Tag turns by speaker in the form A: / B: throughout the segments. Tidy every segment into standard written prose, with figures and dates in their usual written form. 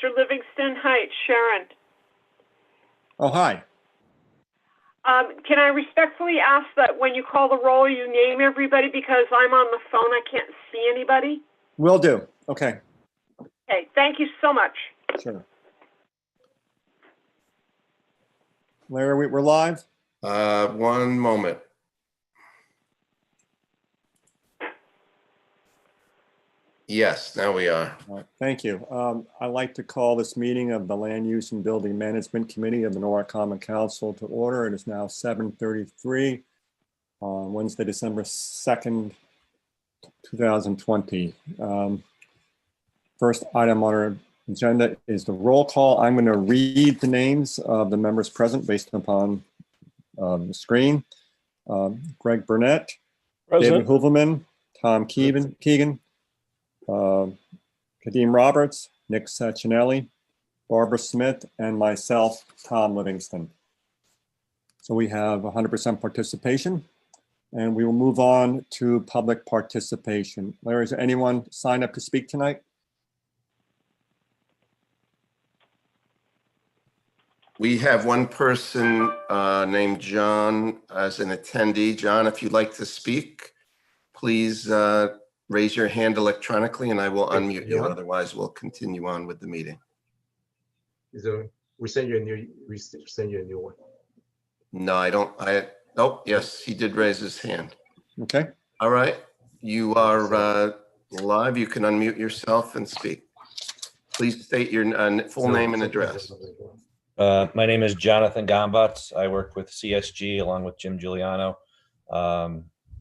A: Mr. Livingston. Hi, it's Sharon.
B: Oh, hi.
A: Can I respectfully ask that when you call the roll, you name everybody because I'm on the phone. I can't see anybody.
B: Will do. Okay.
A: Okay, thank you so much.
B: Sure. Larry, we're live?
C: One moment. Yes, now we are.
B: All right, thank you. I'd like to call this meeting of the Land Use and Building Management Committee of the Norwalk Common Council to order. It is now 7:33 on Wednesday, December 2nd, 2020. First item on our agenda is the roll call. I'm going to read the names of the members present based upon the screen. Greg Burnett,
D: Present.
B: David Hoovelman, Tom Keegan, Kadeem Roberts, Nick Sachinelli, Barbara Smith, and myself, Tom Livingston. So we have 100% participation, and we will move on to public participation. Larry, is there anyone signed up to speak tonight?
C: We have one person named John as an attendee. John, if you'd like to speak, please raise your hand electronically and I will unmute you. Otherwise, we'll continue on with the meeting.
D: We send you a new one.
C: No, I don't. Oh, yes, he did raise his hand.
B: Okay.
C: All right. You are live. You can unmute yourself and speak. Please state your full name and address.
E: My name is Jonathan Gombutz. I work with CSG along with Jim Giuliano.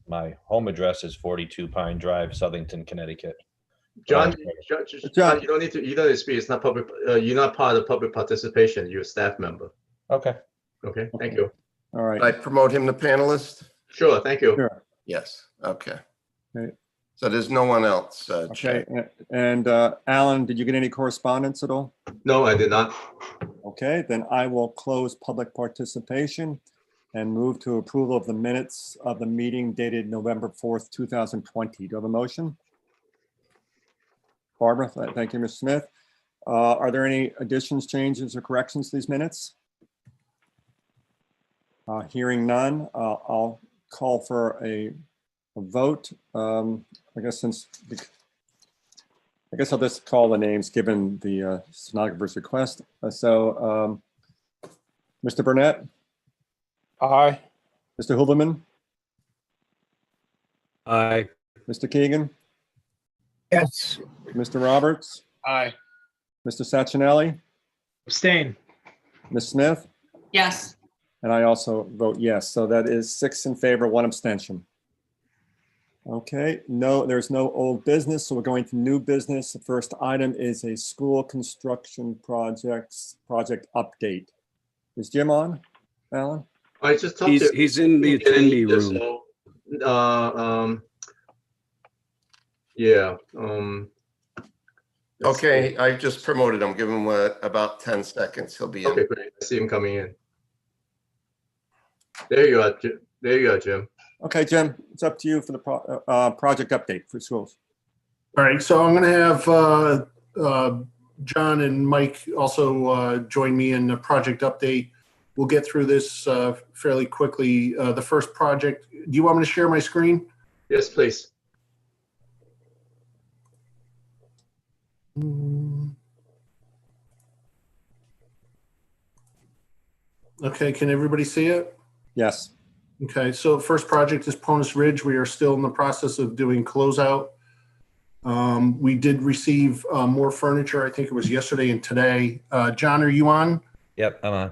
E: My home address is 42 Pine Drive, Southington, Connecticut.
D: John, you don't need to speak. It's not public. You're not part of public participation. You're a staff member.
E: Okay.
D: Okay. Thank you.
B: All right.
C: I promote him to panelist?
D: Sure. Thank you.
B: Sure.
C: Yes. Okay.
B: Okay.
C: So there's no one else.
B: Okay. And Alan, did you get any correspondence at all?
D: No, I did not.
B: Okay, then I will close public participation and move to approval of the minutes of the meeting dated November 4th, 2020. Do you have a motion? Barbara, thank you, Ms. Smith. Are there any additions, changes, or corrections to these minutes? Hearing none, I'll call for a vote. I guess I'll just call the names given the stenographer's request. Mr. Burnett?
D: Aye.
B: Mr. Hooverman?
D: Aye.
B: Mr. Keegan?
F: Yes.
B: Mr. Roberts?
D: Aye.
B: Mr. Sachinelli?
F: Abstain.
B: Ms. Smith?
G: Yes.
B: And I also vote yes. So that is 6 in favor, 1 abstention. Okay, no, there's no old business, so we're going to new business. The first item is a school construction project update. Is Jim on, Alan?
D: I just talked to
F: He's in the attendee room.
D: Yeah.
C: Okay, I just promoted him. Give him about 10 seconds. He'll be in.
D: Okay, great. I see him coming in. There you are. There you are, Jim.
B: Okay, Jim, it's up to you for the project update for schools.
H: All right, so I'm going to have John and Mike also join me in the project update. We'll get through this fairly quickly. The first project, do you want me to share my screen?
D: Yes, please.
H: Okay, can everybody see it?
B: Yes.
H: Okay, so first project is Ponies Ridge. We are still in the process of doing closeout. We did receive more furniture. I think it was yesterday and today. John, are you on?
E: Yep, I'm on.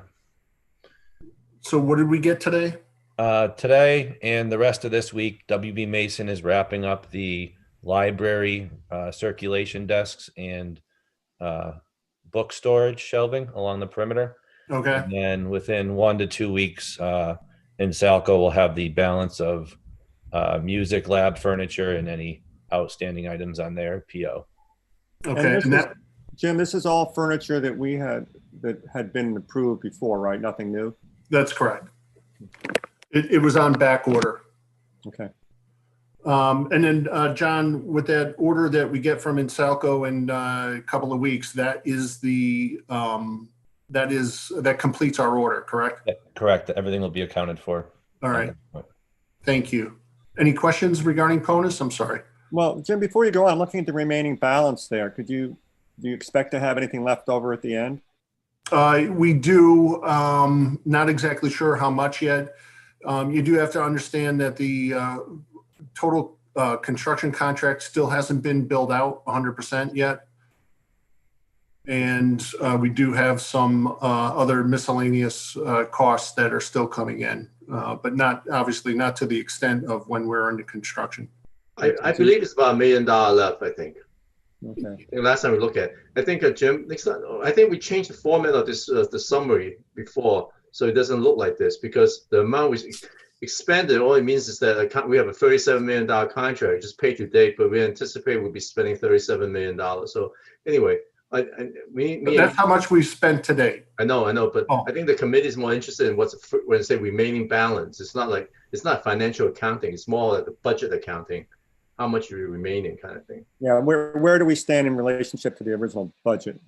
H: So what did we get today?
E: Today and the rest of this week, WB Mason is wrapping up the library circulation desks and book storage shelving along the perimeter.
H: Okay.
E: And then within 1 to 2 weeks, in Salco, we'll have the balance of music lab furniture and any outstanding items on their PO.
H: Okay.
B: Jim, this is all furniture that had been approved before, right? Nothing new?
H: That's correct. It was on back order.
B: Okay.
H: And then, John, with that order that we get from Insalco in a couple of weeks, that completes our order, correct?
E: Yeah, correct. Everything will be accounted for.
H: All right. Thank you. Any questions regarding Ponies? I'm sorry.
B: Well, Jim, before you go on, I'm looking at the remaining balance there. Do you expect to have anything left over at the end?
H: We do. Not exactly sure how much yet. You do have to understand that the total construction contract still hasn't been billed out 100% yet. And we do have some other miscellaneous costs that are still coming in, but obviously not to the extent of when we're under construction.
D: I believe it's about $1 million left, I think.
B: Okay.
D: The last time we looked at it. I think, Jim, next time, I think we changed the format of this, the summary before, so it doesn't look like this, because the amount we expended, all it means is that we have a $37 million contract, just paid to date, but we anticipate we'll be spending $37 million. So anyway,
H: That's how much we've spent today.
D: I know, but I think the committee is more interested in when I say remaining balance. It's not financial accounting. It's more like the budget accounting, how much you're remaining kind of thing.
B: Yeah, where do we stand in relationship to the original budget?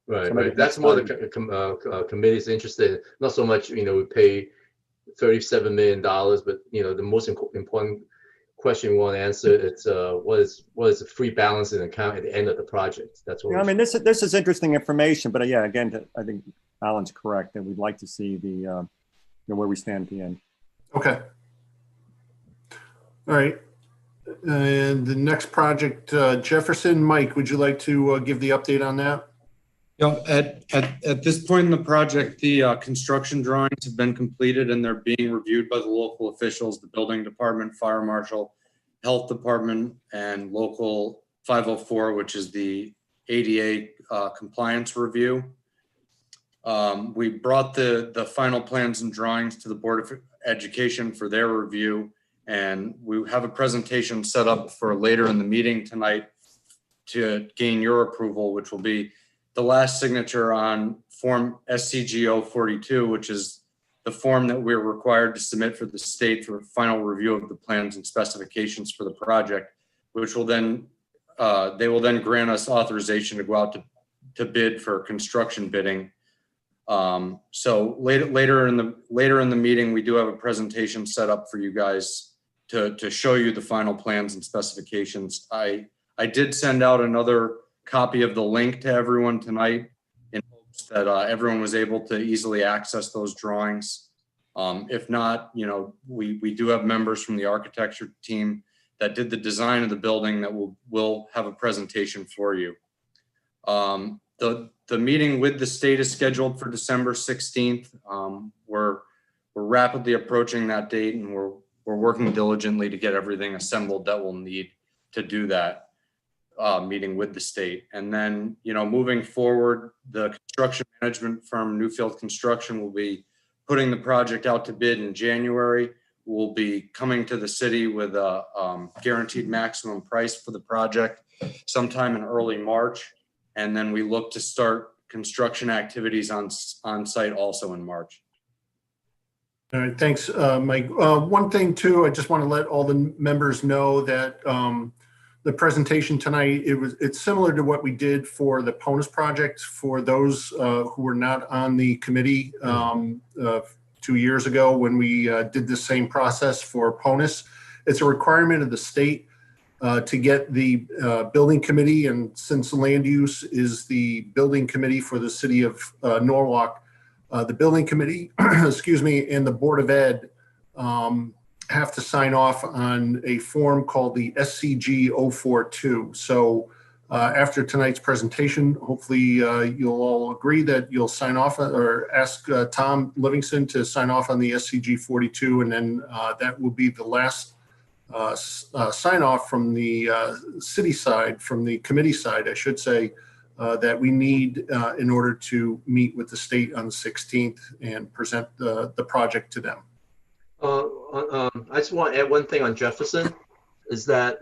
D: Right. That's more the committee's interested in. Not so much, we pay $37 million, but the most important question we want to answer is what is the free balance in account at the end of the project? That's what.
B: Yeah, I mean, this is interesting information, but yeah, again, I think Alan's correct that we'd like to see the where we stand at the end.
H: Okay. All right. And the next project, Jefferson, Mike, would you like to give the update on that?
F: At this point in the project, the construction drawings have been completed and they're being reviewed by the local officials, the building department, fire marshal, health department, and local 504, which is the ADA compliance review. We brought the final plans and drawings to the Board of Education for their review, and we have a presentation set up for later in the meeting tonight to gain your approval, which will be the last signature on form SCGO 42, which is the form that we're required to submit for the state for final review of the plans and specifications for the project, which will then, they will then grant us authorization to go out to bid for construction bidding. So later in the meeting, we do have a presentation set up for you guys to show you the final plans and specifications. I did send out another copy of the link to everyone tonight in hopes that everyone was able to easily access those drawings. If not, we do have members from the architecture team that did the design of the building that will have a presentation for you. The meeting with the state is scheduled for December 16th. We're rapidly approaching that date, and we're working diligently to get everything assembled that we'll need to do that meeting with the state. And then, moving forward, the construction management firm Newfield Construction will be putting the project out to bid in January. We'll be coming to the city with a guaranteed maximum price for the project sometime in early March. And then we look to start construction activities on site also in March.
H: All right, thanks, Mike. One thing too, I just want to let all the members know that the presentation tonight, it's similar to what we did for the Ponies project for those who were not on the committee 2 years ago when we did the same process for Ponies. It's a requirement of the state to get the building committee, and since land use is the building committee for the city of Norwalk, the building committee, excuse me, and the Board of Ed have to sign off on a form called the SCG 042. So after tonight's presentation, hopefully you'll all agree that you'll sign off or ask Tom Livingston to sign off on the SCG 42, and then that will be the last sign off from the city side, from the committee side, I should say, that we need in order to meet with the state on the 16th and present the project to them.
D: I just want to add one thing on Jefferson, is that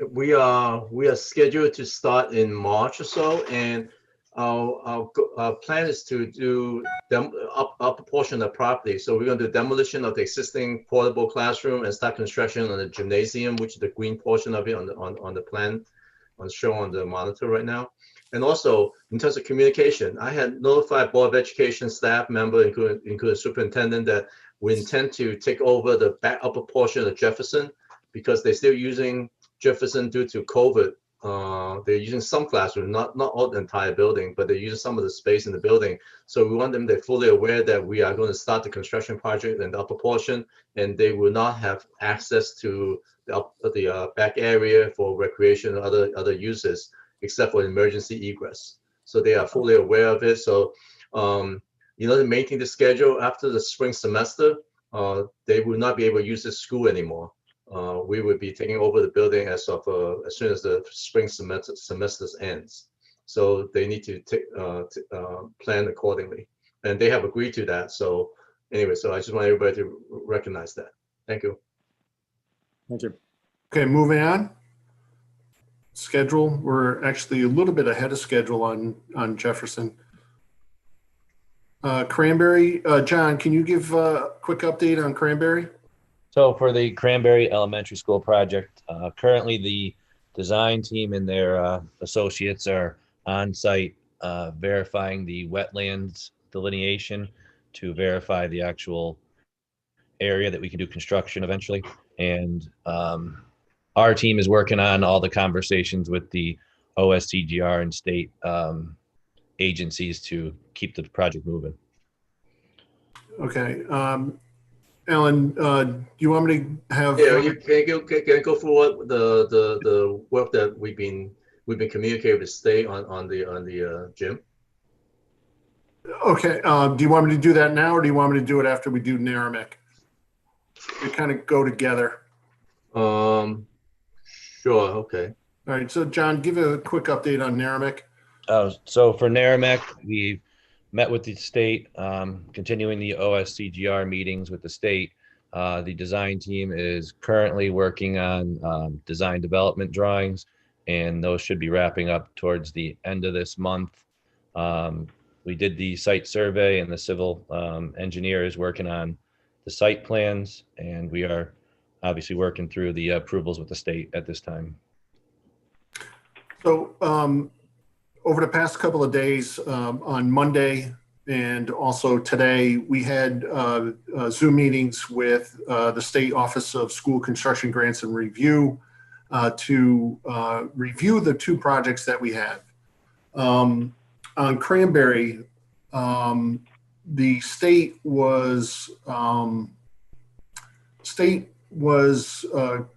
D: we are scheduled to start in March or so, and our plan is to do up a portion of the property. So we're going to do demolition of the existing portable classroom and start construction on the gymnasium, which is the green portion of it on the plan, shown on the monitor right now. And also in terms of communication, I had notified Board of Education staff member, including superintendent, that we intend to take over the back upper portion of Jefferson because they're still using Jefferson due to COVID. They're using some classroom, not all the entire building, but they're using some of the space in the building. So we want them to be fully aware that we are going to start the construction project in the upper portion, and they will not have access to the back area for recreation and other uses, except for emergency egress. So they are fully aware of it. So, to maintain the schedule after the spring semester, they will not be able to use the school anymore. We would be taking over the building as soon as the spring semester ends. So they need to plan accordingly, and they have agreed to that. So anyway, so I just want everybody to recognize that. Thank you.
B: Thank you.
H: Okay, moving on. Schedule, we're actually a little bit ahead of schedule on Jefferson. Cranberry, John, can you give a quick update on Cranberry?
E: So for the Cranberry Elementary School project, currently the design team and their associates are on site verifying the wetlands delineation to verify the actual area that we can do construction eventually. And our team is working on all the conversations with the OSCGR and state agencies to keep the project moving.
H: Okay. Alan, do you want me to have?
D: Yeah, can I go through what the work that we've been communicating with state on the gym?
H: Okay. Do you want me to do that now, or do you want me to do it after we do Naramic? They kind of go together.
D: Sure. Okay.
H: All right. So, John, give a quick update on Naramic.
E: So for Naramic, we've met with the state, continuing the OSCGR meetings with the state. The design team is currently working on design development drawings, and those should be wrapping up towards the end of this month. We did the site survey, and the civil engineer is working on the site plans, and we are obviously working through the approvals with the state at this time.
H: So over the past couple of days, on Monday and also today, we had Zoom meetings with the State Office of School Construction Grants and Review to review the two projects that we have. On Cranberry, the state was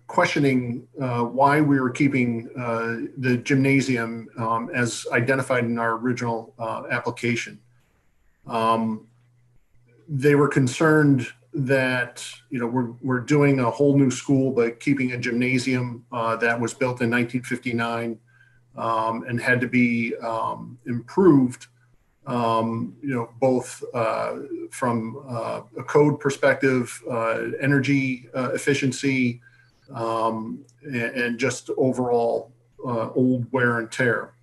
H: questioning why we were keeping the gymnasium as identified in our original application. They were concerned that we're doing a whole new school, but keeping a gymnasium that was built in 1959 and had to be improved. Both from a code perspective, energy efficiency, and just overall old wear and tear.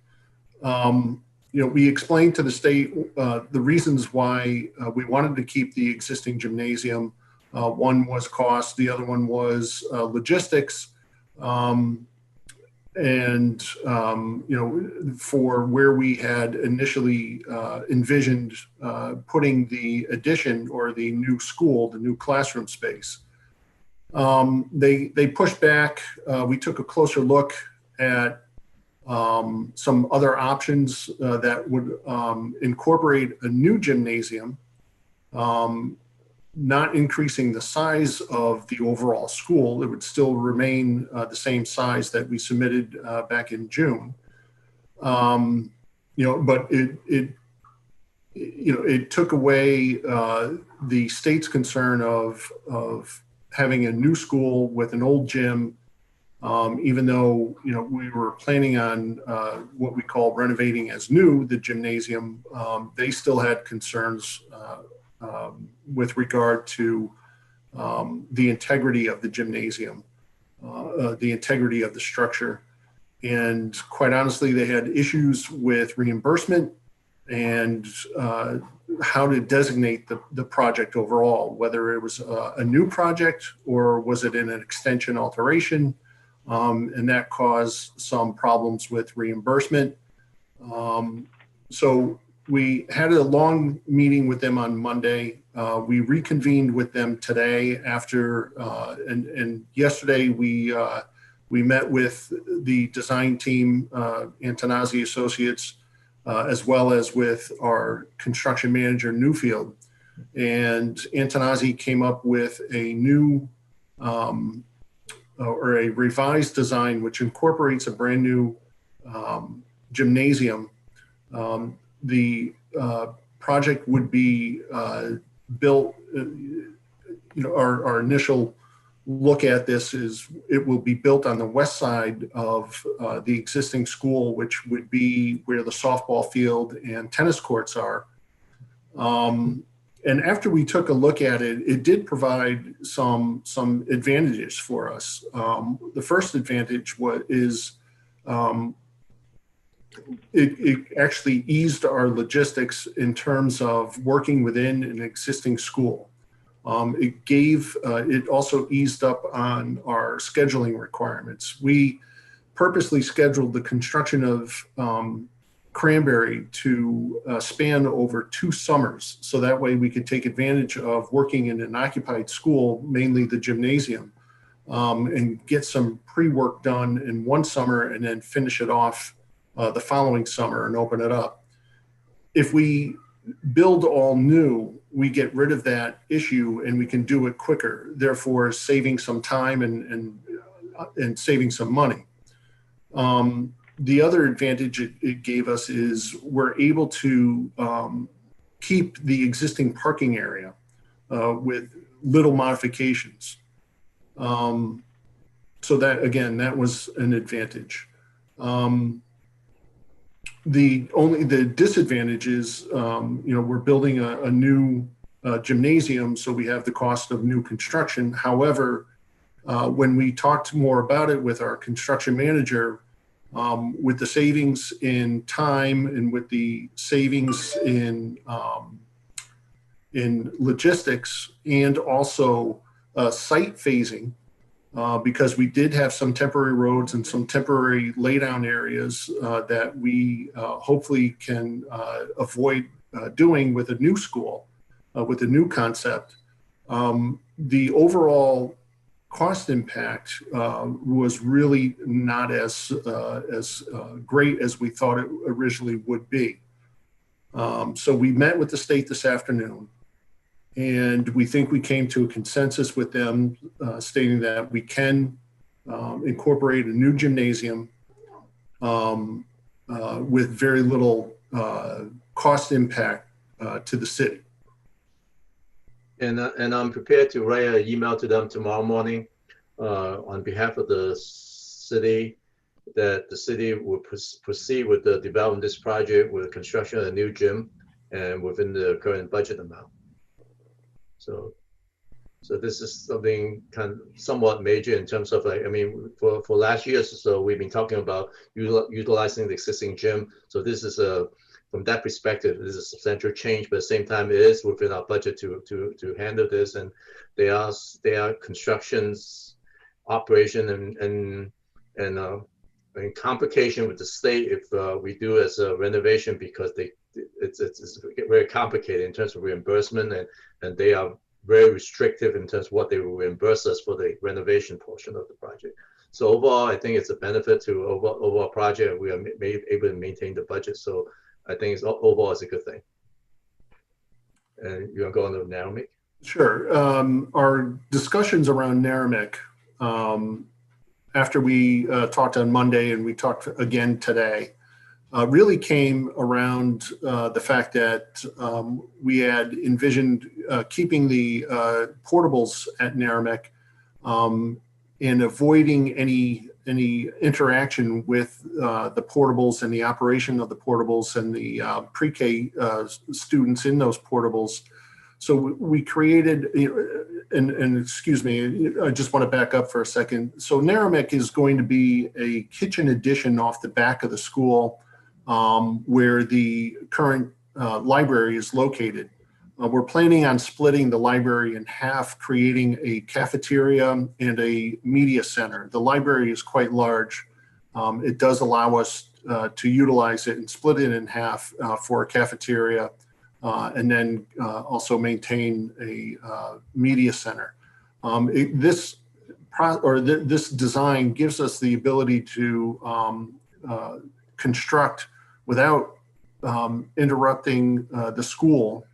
H: We explained to the state the reasons why we wanted to keep the existing gymnasium. One was cost, the other one was logistics. And, for where we had initially envisioned putting the addition or the new school, the new classroom space. They pushed back. We took a closer look at some other options that would incorporate a new gymnasium, not increasing the size of the overall school. It would still remain the same size that we submitted back in June. But it took away the state's concern of having a new school with an old gym, even though we were planning on what we call renovating as new, the gymnasium. They still had concerns with regard to the integrity of the gymnasium, the integrity of the structure. And quite honestly, they had issues with reimbursement and how to designate the project overall, whether it was a new project or was it in an extension alteration, and that caused some problems with reimbursement. So we had a long meeting with them on Monday. We reconvened with them today after, and yesterday we met with the design team, Antonazzi Associates, as well as with our construction manager, Newfield. And Antonazzi came up with a new or a revised design, which incorporates a brand new gymnasium. The project would be built, our initial look at this is it will be built on the west side of the existing school, which would be where the softball field and tennis courts are. And after we took a look at it, it did provide some advantages for us. The first advantage is it actually eased our logistics in terms of working within an existing school. It also eased up on our scheduling requirements. We purposely scheduled the construction of Cranberry to span over 2 summers. So that way we could take advantage of working in an occupied school, mainly the gymnasium, and get some pre-work done in one summer and then finish it off the following summer and open it up. If we build all new, we get rid of that issue and we can do it quicker, therefore saving some time and saving some money. The other advantage it gave us is we're able to keep the existing parking area with little modifications. So that, again, that was an advantage. The disadvantage is, we're building a new gymnasium, so we have the cost of new construction. However, when we talked more about it with our construction manager, with the savings in time and with the savings in logistics and also site phasing, because we did have some temporary roads and some temporary laydown areas that we hopefully can avoid doing with a new school, with a new concept. The overall cost impact was really not as great as we thought it originally would be. So we met with the state this afternoon, and we think we came to a consensus with them stating that we can incorporate a new gymnasium with very little cost impact to the city.
D: And I'm prepared to write an email to them tomorrow morning on behalf of the city, that the city will proceed with the development of this project with the construction of a new gym and within the current budget amount. So this is something kind of somewhat major in terms of, like, I mean, for last year, so we've been talking about utilizing the existing gym. So this is from that perspective, this is a substantial change, but at the same time, it is within our budget to handle this. And they are constructions, operation, and complication with the state if we do as a renovation, because it's very complicated in terms of reimbursement, and they are very restrictive in terms of what they will reimburse us for the renovation portion of the project. So overall, I think it's a benefit to overall project. We are able to maintain the budget. So I think overall it's a good thing. And you want to go on to Naramic?
H: Sure. Our discussions around Naramic, after we talked on Monday and we talked again today, really came around the fact that we had envisioned keeping the portables at Naramic and avoiding any interaction with the portables and the operation of the portables and the pre-K students in those portables. So we created, and excuse me, I just want to back up for a second. So Naramic is going to be a kitchen addition off the back of the school, where the current library is located. We're planning on splitting the library in half, creating a cafeteria and a media center. The library is quite large. It does allow us to utilize it and split it in half for a cafeteria, and then also maintain a media center. This design gives us the ability to construct without interrupting the school,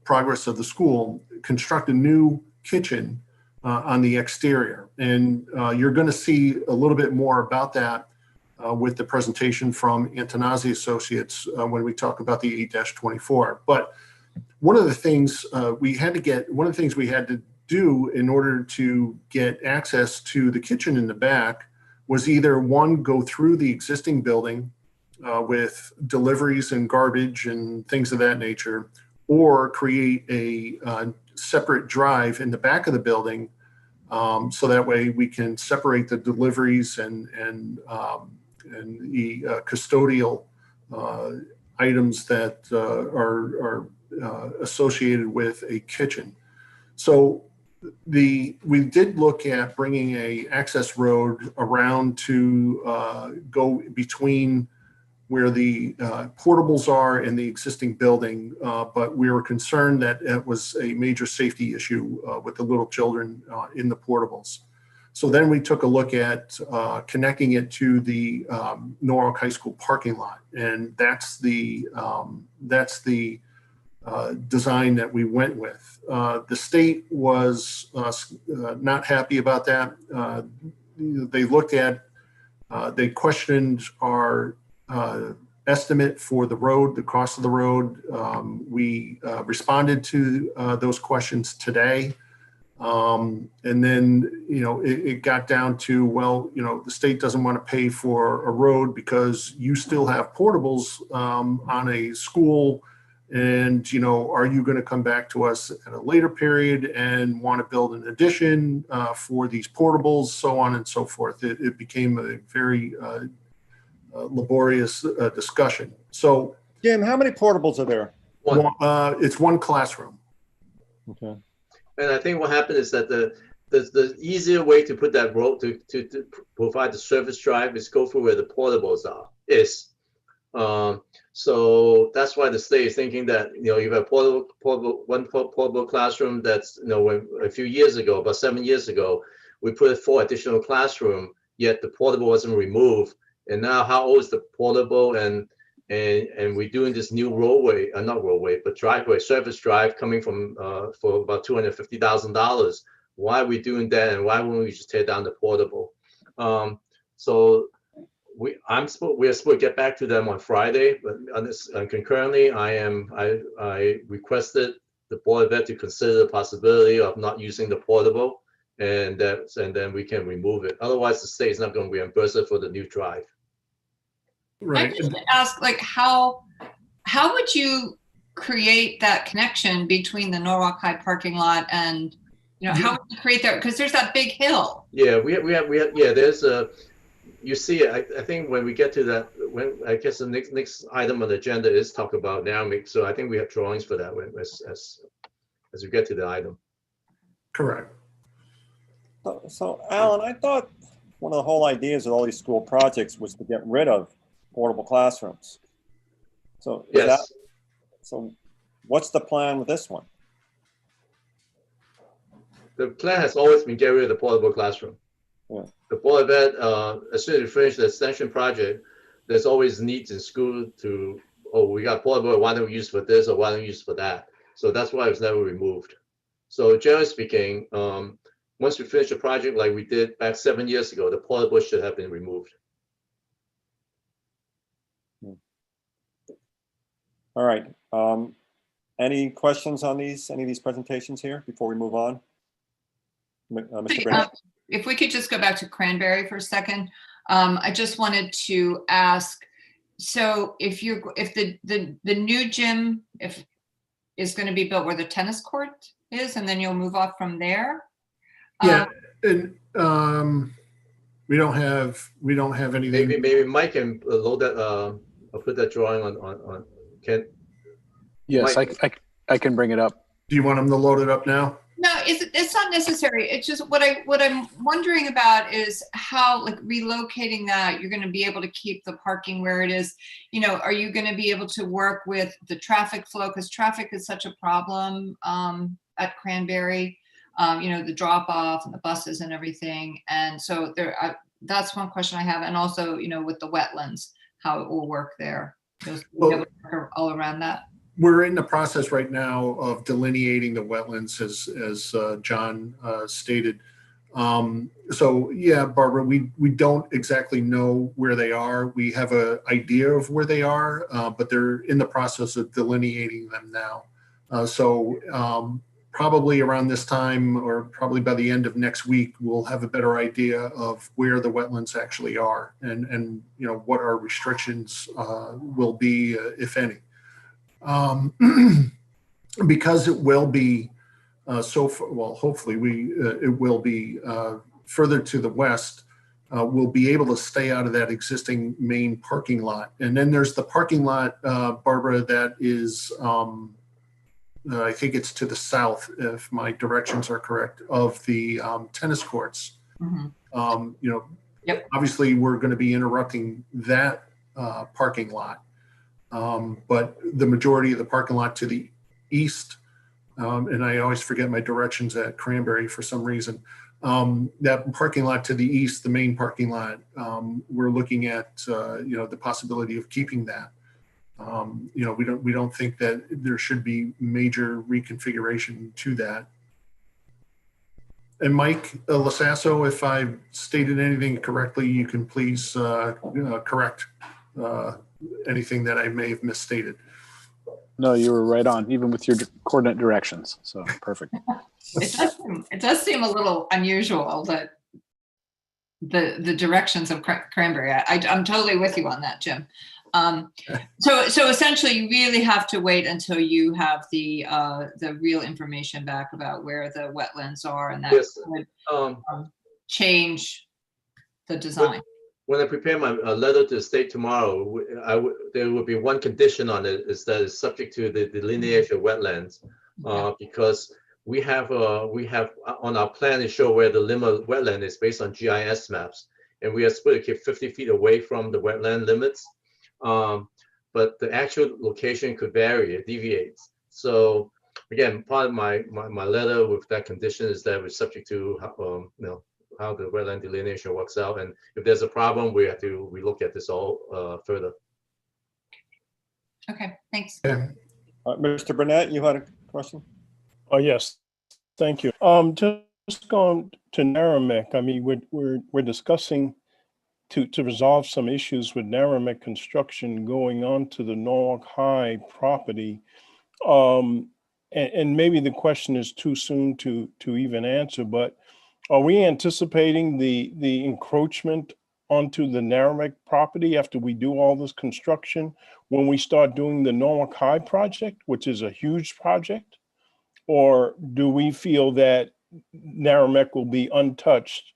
H: progress of the school, construct a new kitchen on the exterior. And you're going to see a little bit more about that with the presentation from Antonazzi Associates when we talk about the 8-24. But one of the things we had to do in order to get access to the kitchen in the back was either one, go through the existing building with deliveries and garbage and things of that nature, or create a separate drive in the back of the building, so that way we can separate the deliveries and the custodial items that are associated with a kitchen. So we did look at bringing a access road around to go between where the portables are in the existing building, but we were concerned that it was a major safety issue with the little children in the portables. So then we took a look at connecting it to the Norwalk High School parking lot, and that's the design that we went with. The state was not happy about that. They looked at, they questioned our estimate for the road, the cost of the road. We responded to those questions today. And then, it got down to, well, the state doesn't want to pay for a road because you still have portables on a school. And, are you going to come back to us at a later period and want to build an addition for these portables, so on and so forth. It became a very laborious discussion. So,
B: Jim, how many portables are there?
H: It's one classroom.
B: Okay.
D: And I think what happened is that the easier way to put that road to provide the service drive is go through where the portables are. So that's why the state is thinking that you have a portable classroom. That's when a few years ago, about 7 years ago, we put 4 additional classroom, yet the portable wasn't removed. And now, how old is the portable? And we're doing this new roadway, not roadway, but driveway, service drive coming from for about $250,000. Why are we doing that? And why wouldn't we just tear down the portable? So we are supposed to get back to them on Friday, but on this concurrently, I requested the Board of Ed to consider the possibility of not using the portable, and then we can remove it. Otherwise, the state is not going to reimburse it for the new drive.
H: Right.
G: I just ask, how would you create that connection between the Norwalk High parking lot and, how would you create that? Because there's that big hill.
D: Yeah, we have there's a, you see it. I think when we get to that, I guess the next item on the agenda is talk about dynamic. So I think we have drawings for that as we get to the item.
H: Correct.
B: So Alan, I thought one of the whole ideas of all these school projects was to get rid of portable classrooms. So
D: yes.
B: So what's the plan with this one?
D: The plan has always been get rid of the portable classroom.
B: Yeah.
D: The Board of Ed, as soon as we finish the extension project, there's always needs in school to, we got portable, why don't we use for this or why don't we use for that? So that's why it was never removed. So generally speaking, once we finish a project like we did back 7 years ago, the portable should have been removed.
B: All right. Any questions on any of these presentations here before we move on? Mr. Brand?
G: If we could just go back to Cranberry for a second. I just wanted to ask, so if the new gym is going to be built where the tennis court is, and then you'll move off from there?
H: Yeah, and we don't have anything.
D: Maybe Mike can load that. I'll put that drawing on.
I: Yes, I can bring it up.
H: Do you want him to load it up now?
G: No, it's not necessary. It's just what I'm wondering about is how, like, relocating that, you're going to be able to keep the parking where it is. You know, are you going to be able to work with the traffic flow? Because traffic is such a problem at Cranberry. You know, the drop off and the buses and everything. And so that's one question I have. And also, you know, with the wetlands, how it will work there.
H: Well,
G: all around that.
H: We're in the process right now of delineating the wetlands, as John stated. So yeah, Barbara, we don't exactly know where they are. We have an idea of where they are, but they're in the process of delineating them now. Probably around this time, or probably by the end of next week, we'll have a better idea of where the wetlands actually are, and you know what our restrictions will be, if any. Because it will be hopefully it will be further to the west. We'll be able to stay out of that existing main parking lot, and then there's the parking lot, Barbara, that is. I think it's to the south, if my directions are correct, of the tennis courts. Mm-hmm. You know, yep. Obviously we're going to be interrupting that parking lot, but the majority of the parking lot to the east, and I always forget my directions at Cranberry for some reason. That parking lot to the east, the main parking lot, we're looking at you know, the possibility of keeping that. You know, we don't think that there should be major reconfiguration to that. And Mike Lasasso, if I stated anything correctly, you can please correct anything that I may have misstated.
I: No, you were right on, even with your coordinate directions. So perfect.
G: It does seem a little unusual that the directions of Cranberry. I'm totally with you on that, Jim. So essentially, you really have to wait until you have the real information back about where the wetlands are, and that would change the design.
D: When I prepare my letter to the state tomorrow, there will be one condition on it, is that it's subject to the delineation of wetlands, because we have on our plan to show where the limit of wetland is based on GIS maps, and we are supposed to keep 50 feet away from the wetland limits. But the actual location could vary, it deviates. So again, part of my letter with that condition is that we're subject to you know, how the wetland delineation works out, and if there's a problem, we look at this all further.
G: Okay, thanks.
B: Mr. Burnett, you had a question?
J: Oh yes, thank you. Just going to Narragansett. I mean, we're discussing to resolve some issues with Narragansett construction going on to the Norwalk High property. And maybe the question is too soon to even answer, but are we anticipating the encroachment onto the Narragansett property after we do all this construction when we start doing the Norwalk High project, which is a huge project? Or do we feel that Narragansett will be untouched,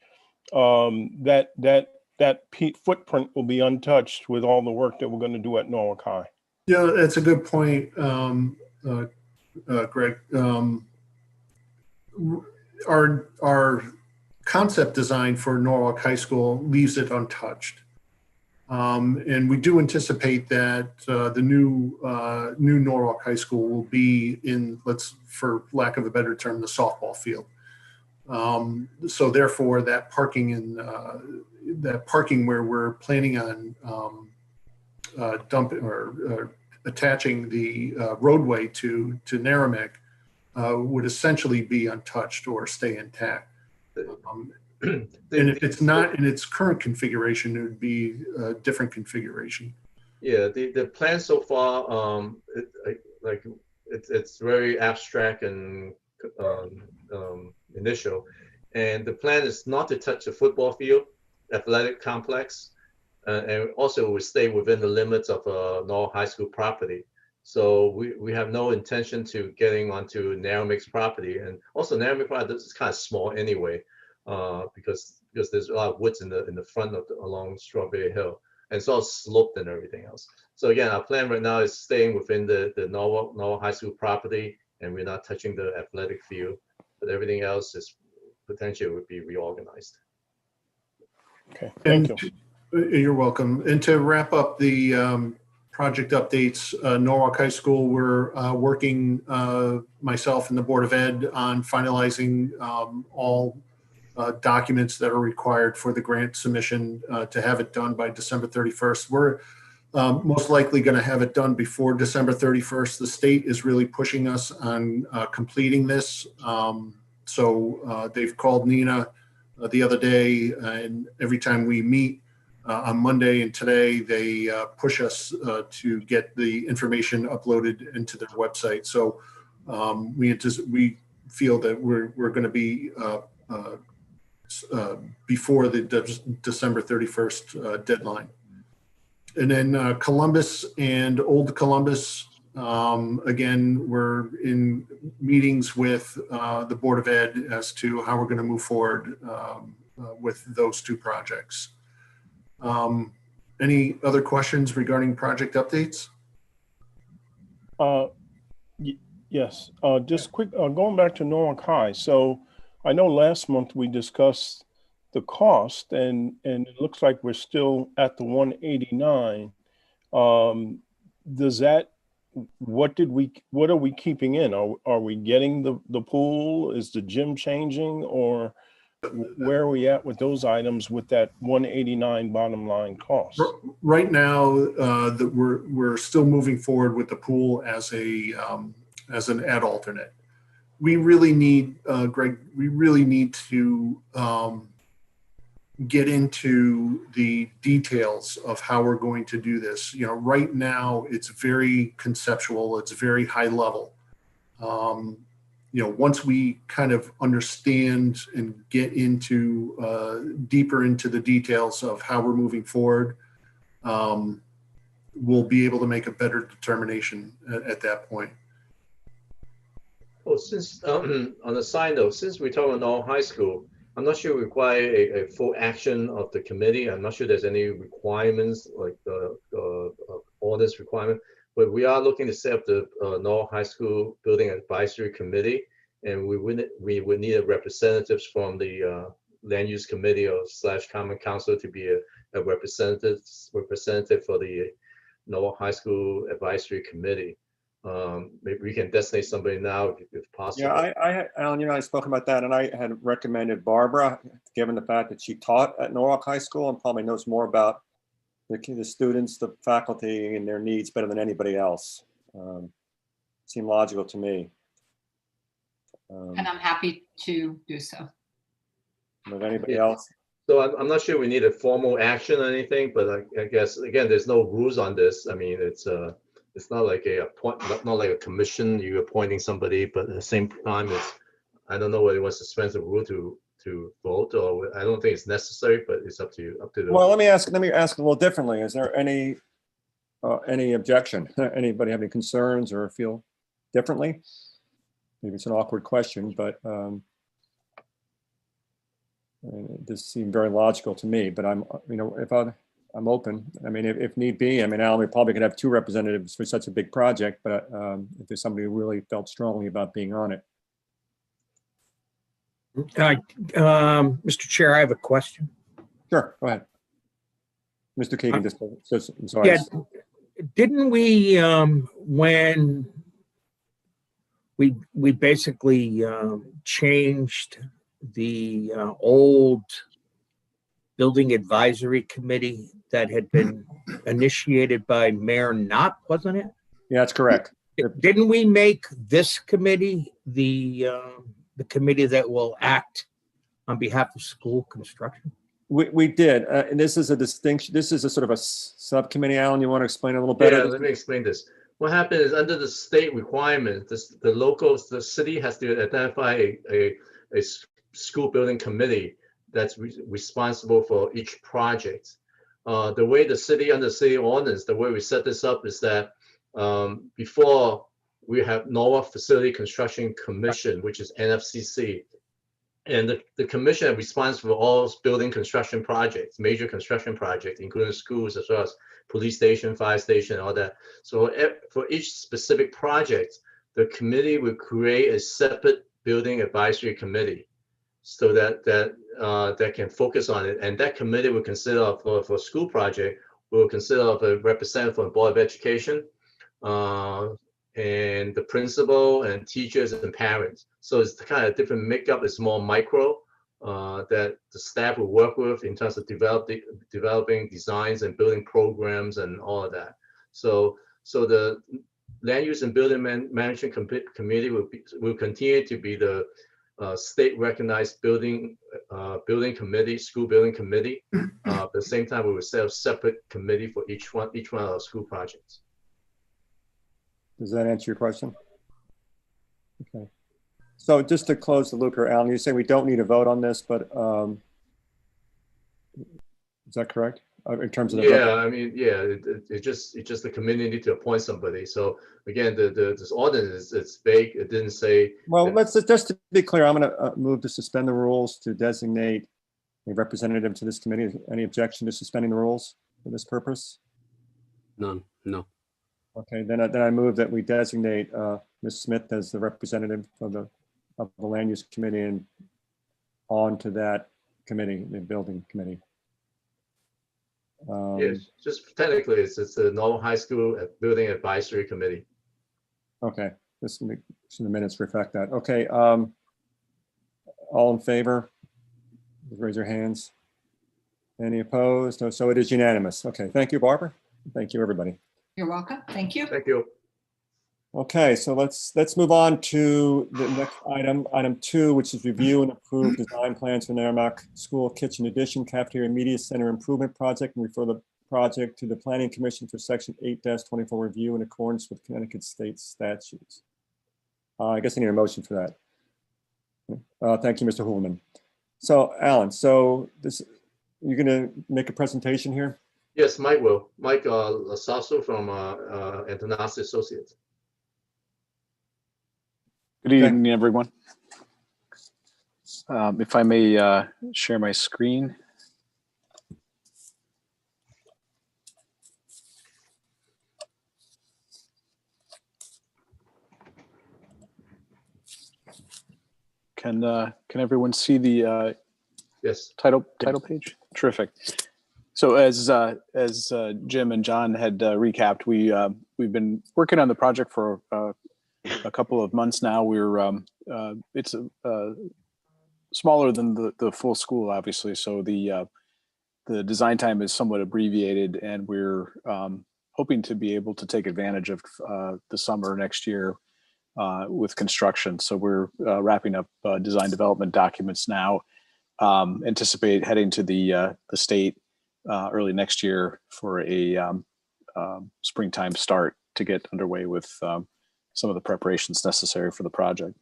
J: that footprint will be untouched with all the work that we're going to do at Norwalk High?
H: Yeah, that's a good point, Greg. Our concept design for Norwalk High School leaves it untouched. And we do anticipate that the new Norwalk High School will be in, for lack of a better term, the softball field. So therefore, that parking where we're planning on dumping or attaching the roadway to Narragansett would essentially be untouched or stay intact. And if it's not in its current configuration, it would be a different configuration.
D: Yeah, the plan so far, it's very abstract and initial, and the plan is not to touch the football field, athletic complex, and also will stay within the limits of Norwalk High School property. So we have no intention to getting onto Narragansett property, and also Narragansett property is kind of small anyway, because there's a lot of woods in the front of along Strawberry Hill. and it's all sloped and everything else. So again, our plan right now is staying within the Norwalk High School property, and we're not touching the athletic field, but everything else is potentially would be reorganized.
J: Okay, thank you.
H: You're welcome. And to wrap up the project updates, Norwalk High School, we're working, myself and the Board of Ed, on finalizing all documents that are required for the grant submission to have it done by December 31st. We're most likely going to have it done before December 31st. The state is really pushing us on completing this. So they've called Nina the other day, and every time we meet on Monday and today, they push us to get the information uploaded into their website. So we feel that we're going to be before the December 31st deadline. And then Columbus and Old Columbus, again, we're in meetings with the Board of Ed as to how we're going to move forward with those two projects. Any other questions regarding project updates?
J: Yes, just quick, going back to Norwalk High. So I know last month we discussed the cost, and it looks like we're still at the 189. Does that, what are we keeping in? Are we getting the pool? Is the gym changing, or where are we at with those items with that 189 bottom line cost?
H: Right now, that we're still moving forward with the pool as an ad alternate. We really need, Greg, we really need to get into the details of how we're going to do this. You know, right now it's very conceptual, it's very high level. You know, once we kind of understand and get into deeper into the details of how we're moving forward, we'll be able to make a better determination at that point.
D: Well, since on the side note, since we're talking about high school, I'm not sure we require a full action of the committee. I'm not sure there's any requirements like orders requirement, but we are looking to set up the Norwalk High School Building Advisory Committee, and we would need a representatives from the Land Use Committee or / Common Council to be a representative for the Norwalk High School Advisory Committee. Maybe we can designate somebody now if possible.
B: Yeah, Alan, you and I spoke about that, and I had recommended Barbara, given the fact that she taught at Norwalk High School and probably knows more about the students, the faculty, and their needs better than anybody else. Seemed logical to me.
G: And I'm happy to do so.
B: With anybody else?
D: So I'm not sure we need a formal action or anything, but I guess, again, there's no rules on this. I mean, it's not like not like a commission, you're appointing somebody, but at the same time, I don't know whether it was suspend the rule to vote, or I don't think it's necessary, but it's up to you.
B: Well, let me ask a little differently. Is there any objection? Anybody have any concerns or feel differently? Maybe it's an awkward question, but this seemed very logical to me. But I'm open. I mean, if need be, I mean, Alan, we probably could have two representatives for such a big project, but if there's somebody who really felt strongly about being on it.
K: Mr. Chair, I have a question.
B: Sure, go ahead. Mr. Keegan, I'm sorry.
K: Yeah, didn't we, when we basically changed the old Building Advisory Committee that had been initiated by Mayor Knott, wasn't it?
B: Yeah, that's correct.
K: Didn't we make this committee the committee that will act on behalf of school construction?
B: We did, and this is a distinction. This is a sort of a subcommittee. Alan, you want to explain a little better?
D: Yeah, let me explain this. What happened is, under the state requirement, the city has to identify a school building committee that's responsible for each project. The way the city, under city ordinance, the way we set this up is that before we have Norwalk Facility Construction Commission, which is NFCC, And the commission is responsible for all building construction projects, major construction projects, including schools as well as police station, fire station, all that. So for each specific project, the committee will create a separate building advisory committee so that can focus on it. And that committee will consider of, for school project, will consider of a representative from the Board of Education, and the principal and teachers and parents. So it's the kind of different makeup. It's more micro that the staff will work with in terms of developing designs and building programs and all of that. So the land use and building management committee will continue to be the state recognized building committee, school building committee. At the same time, we will set up separate committee for each one of our school projects.
B: Does that answer your question? Okay. So just to close the loop here, Alan, you say we don't need a vote on this, but is that correct? In terms of the
D: Yeah,
B: vote?
D: I mean, yeah, it just the committee need to appoint somebody. So again, this ordinance, it's vague. It didn't say.
B: Well, let's just to be clear, I'm going to move to suspend the rules to designate a representative to this committee. Any objection to suspending the rules for this purpose?
L: None, no.
B: Okay, then I move that we designate Ms. Smith as the representative of the land use committee and on to that committee, the building committee.
D: Yes, just technically, it's the Norwalk High School Building Advisory Committee.
B: Okay, this in the minutes reflect that. Okay, all in favor? Raise your hands. Any opposed? No, so it is unanimous. Okay, thank you, Barbara. Thank you, everybody.
G: You're welcome. Thank you.
D: Thank you.
B: Okay, so let's move on to the next item 2, which is review and approve design plans for Merrimack School Kitchen Addition Cafeteria Media Center Improvement Project, and refer the project to the Planning Commission for Section 8-24 review in accordance with Connecticut state statutes. I guess I need a motion for that. Thank you, Mr. Hulman. So, Alan, you're going to make a presentation here?
D: Yes, Mike will. Mike Lasasso from Antonassi Associates.
I: Good evening, everyone. If I may share my screen. Can everyone see the
D: yes
I: title page? Terrific. So as Jim and John had recapped, we've been working on the project for a couple of months now. It's smaller than the full school, obviously. So the design time is somewhat abbreviated, and we're hoping to be able to take advantage of the summer next year with construction. So we're wrapping up design development documents now. Anticipate heading to the state early next year for a springtime start to get underway with some of the preparations necessary for the project.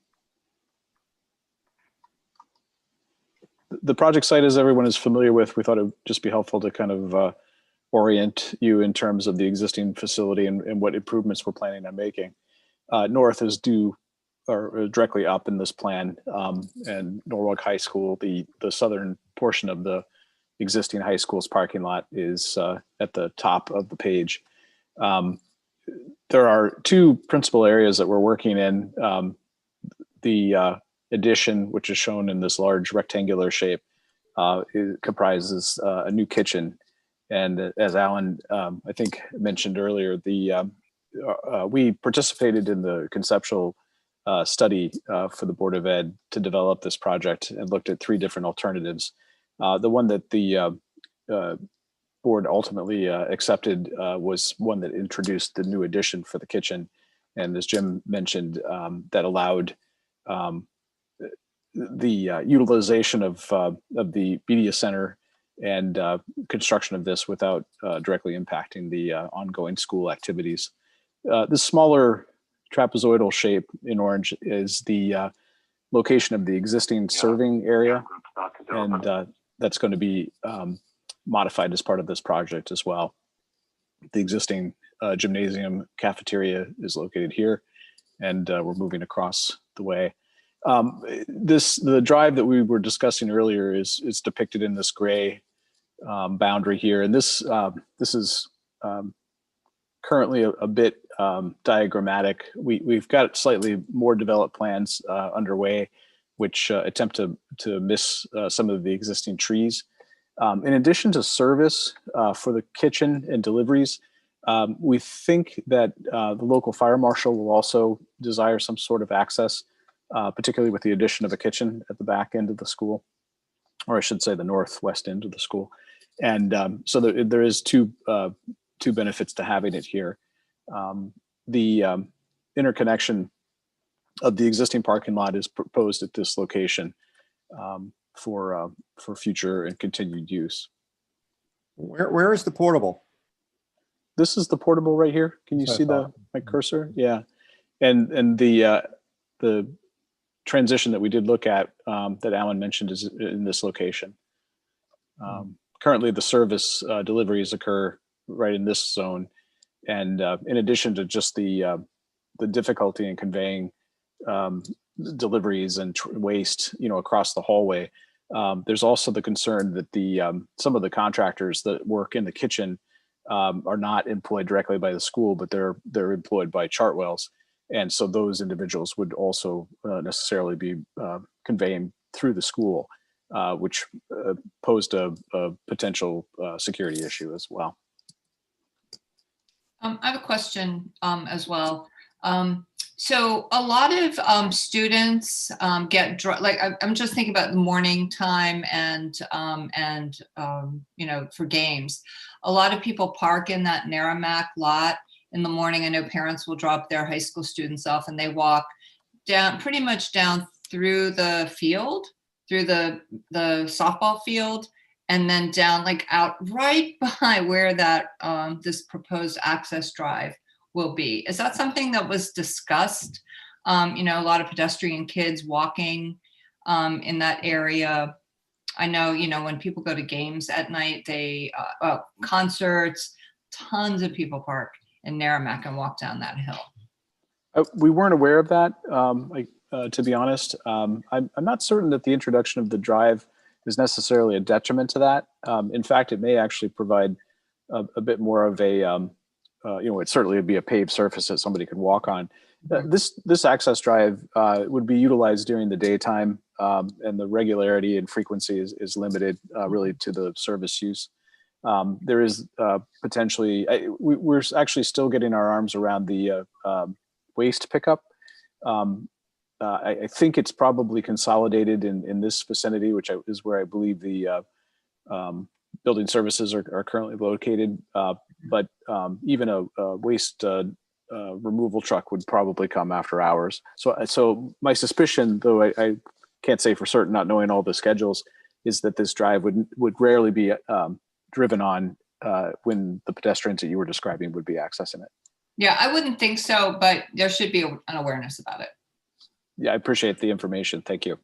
I: The project site, as everyone is familiar with, we thought it would just be helpful to kind of orient you in terms of the existing facility and what improvements we're planning on making. North is due or directly up in this plan, and Norwalk High School, the southern portion of the existing high school's parking lot, is at the top of the page. There are two principal areas that we're working in. The addition, which is shown in this large rectangular shape, it comprises a new kitchen. And as Alan, I think, mentioned earlier, we participated in the conceptual study for the Board of Ed to develop this project and looked at 3 different alternatives. The one that the board ultimately accepted was one that introduced the new addition for the kitchen. And as Jim mentioned, that allowed the utilization of the media center and construction of this without directly impacting the ongoing school activities. The smaller trapezoidal shape in orange is the location of the existing serving area, and that's going to be modified as part of this project as well. The existing gymnasium cafeteria is located here, and we're moving across the way. The drive that we were discussing earlier is depicted in this gray boundary here, and this is currently a bit diagrammatic. We've got slightly more developed plans underway, which attempt to miss some of the existing trees. In addition to service for the kitchen and deliveries, we think that the local fire marshal will also desire some sort of access, particularly with the addition of a kitchen at the back end of the school, or I should say the northwest end of the school. And so there is two benefits to having it here. The interconnection of the existing parking lot is proposed at this location for future and continued use.
B: Where is the portable?
I: This is the portable right here. Can you see my cursor? Yeah, and the transition that we did look at that Alan mentioned is in this location. Currently, the service deliveries occur right in this zone, and in addition to just the difficulty in conveying deliveries and waste, across the hallway, there's also the concern that some of the contractors that work in the kitchen are not employed directly by the school, but they're employed by Chartwell's, and so those individuals would also necessarily be conveying through the school, which posed a potential security issue as well.
G: I have a question as well. So a lot of students get like I'm just thinking about the morning time and for games. A lot of people park in that Merrimack lot in the morning. I know parents will drop their high school students off and they walk down pretty much down through the field, through the softball field, and then down like out right by where that this proposed access drive will be. Is that something that was discussed? A lot of pedestrian kids walking in that area. I know, when people go to games at night, concerts, tons of people park in Merrimack and walk down that hill.
I: We weren't aware of that, to be honest. I'm not certain that the introduction of the drive is necessarily a detriment to that. In fact, it may actually provide a bit more of a, it certainly would be a paved surface that somebody could walk on. This access drive would be utilized during the daytime, and the regularity and frequency is limited really to the service use. There is potentially, we're actually still getting our arms around the waste pickup. I think it's probably consolidated in this vicinity, which is where I believe the building services are currently located. But even a waste removal truck would probably come after hours. So my suspicion, though I can't say for certain, not knowing all the schedules, is that this drive would rarely be driven on when the pedestrians that you were describing would be accessing it.
G: Yeah, I wouldn't think so, but there should be an awareness about it.
I: Yeah, I appreciate the information. Thank you.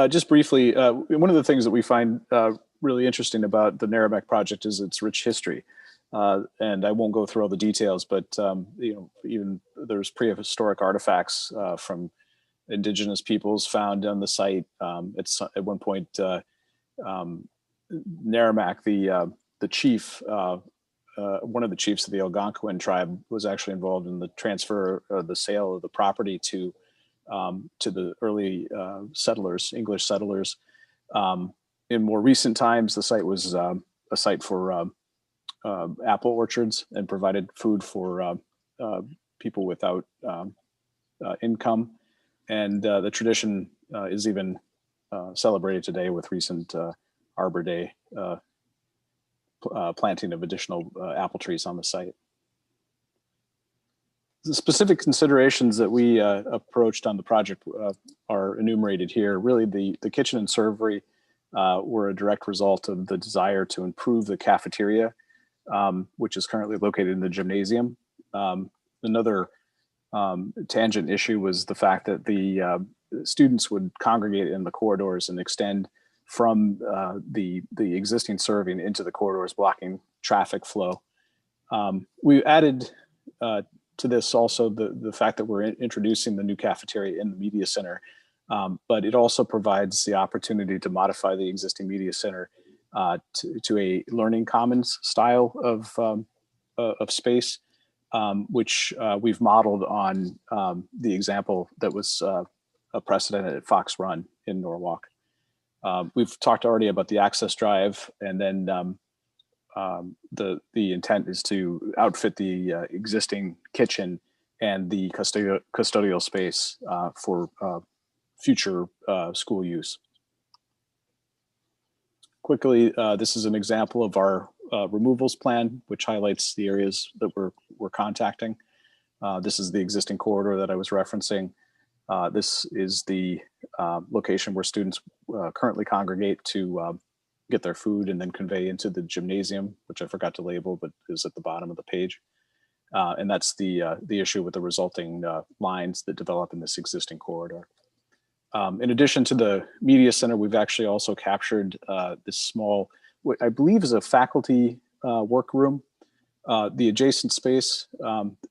I: Just briefly, one of the things that we find really interesting about the Merrimack project is its rich history. And I won't go through all the details, but even there's prehistoric artifacts from indigenous peoples found on the site. It's at one point Merrimack, the chief, one of the chiefs of the Algonquin tribe, was actually involved in the transfer or the sale of the property to the early settlers, English settlers. In more recent times, the site was a site for apple orchards and provided food for people without income. And the tradition is even celebrated today with recent Arbor Day planting of additional apple trees on the site. The specific considerations that we approached on the project are enumerated here. Really, the kitchen and servery were a direct result of the desire to improve the cafeteria, which is currently located in the gymnasium. Another tangent issue was the fact that the students would congregate in the corridors and extend from the existing serving into the corridors, blocking traffic flow. We added to this also the fact that we're introducing the new cafeteria in the media center, but it also provides the opportunity to modify the existing media center to a learning commons style of space, which we've modeled on the example that was a precedent at Fox Run in Norwalk. We've talked already about the access drive, and then the intent is to outfit the existing kitchen and the custodial space for future school use. Quickly, this is an example of our removals plan, which highlights the areas that we're contacting. This is the existing corridor that I was referencing. This is the location where students currently congregate to get their food and then convey into the gymnasium, which I forgot to label, but is at the bottom of the page. And that's the issue with the resulting lines that develop in this existing corridor. In addition to the media center, we've actually also captured this small, what I believe is a faculty workroom. The adjacent space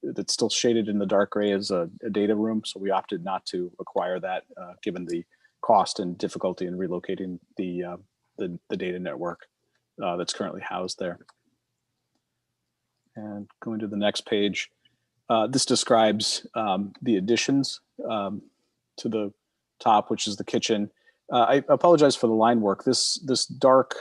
I: that's still shaded in the dark gray is a data room. So we opted not to acquire that given the cost and difficulty in relocating the data network that's currently housed there. And going to the next page, this describes the additions to the top, which is the kitchen. I apologize for the line work. This dark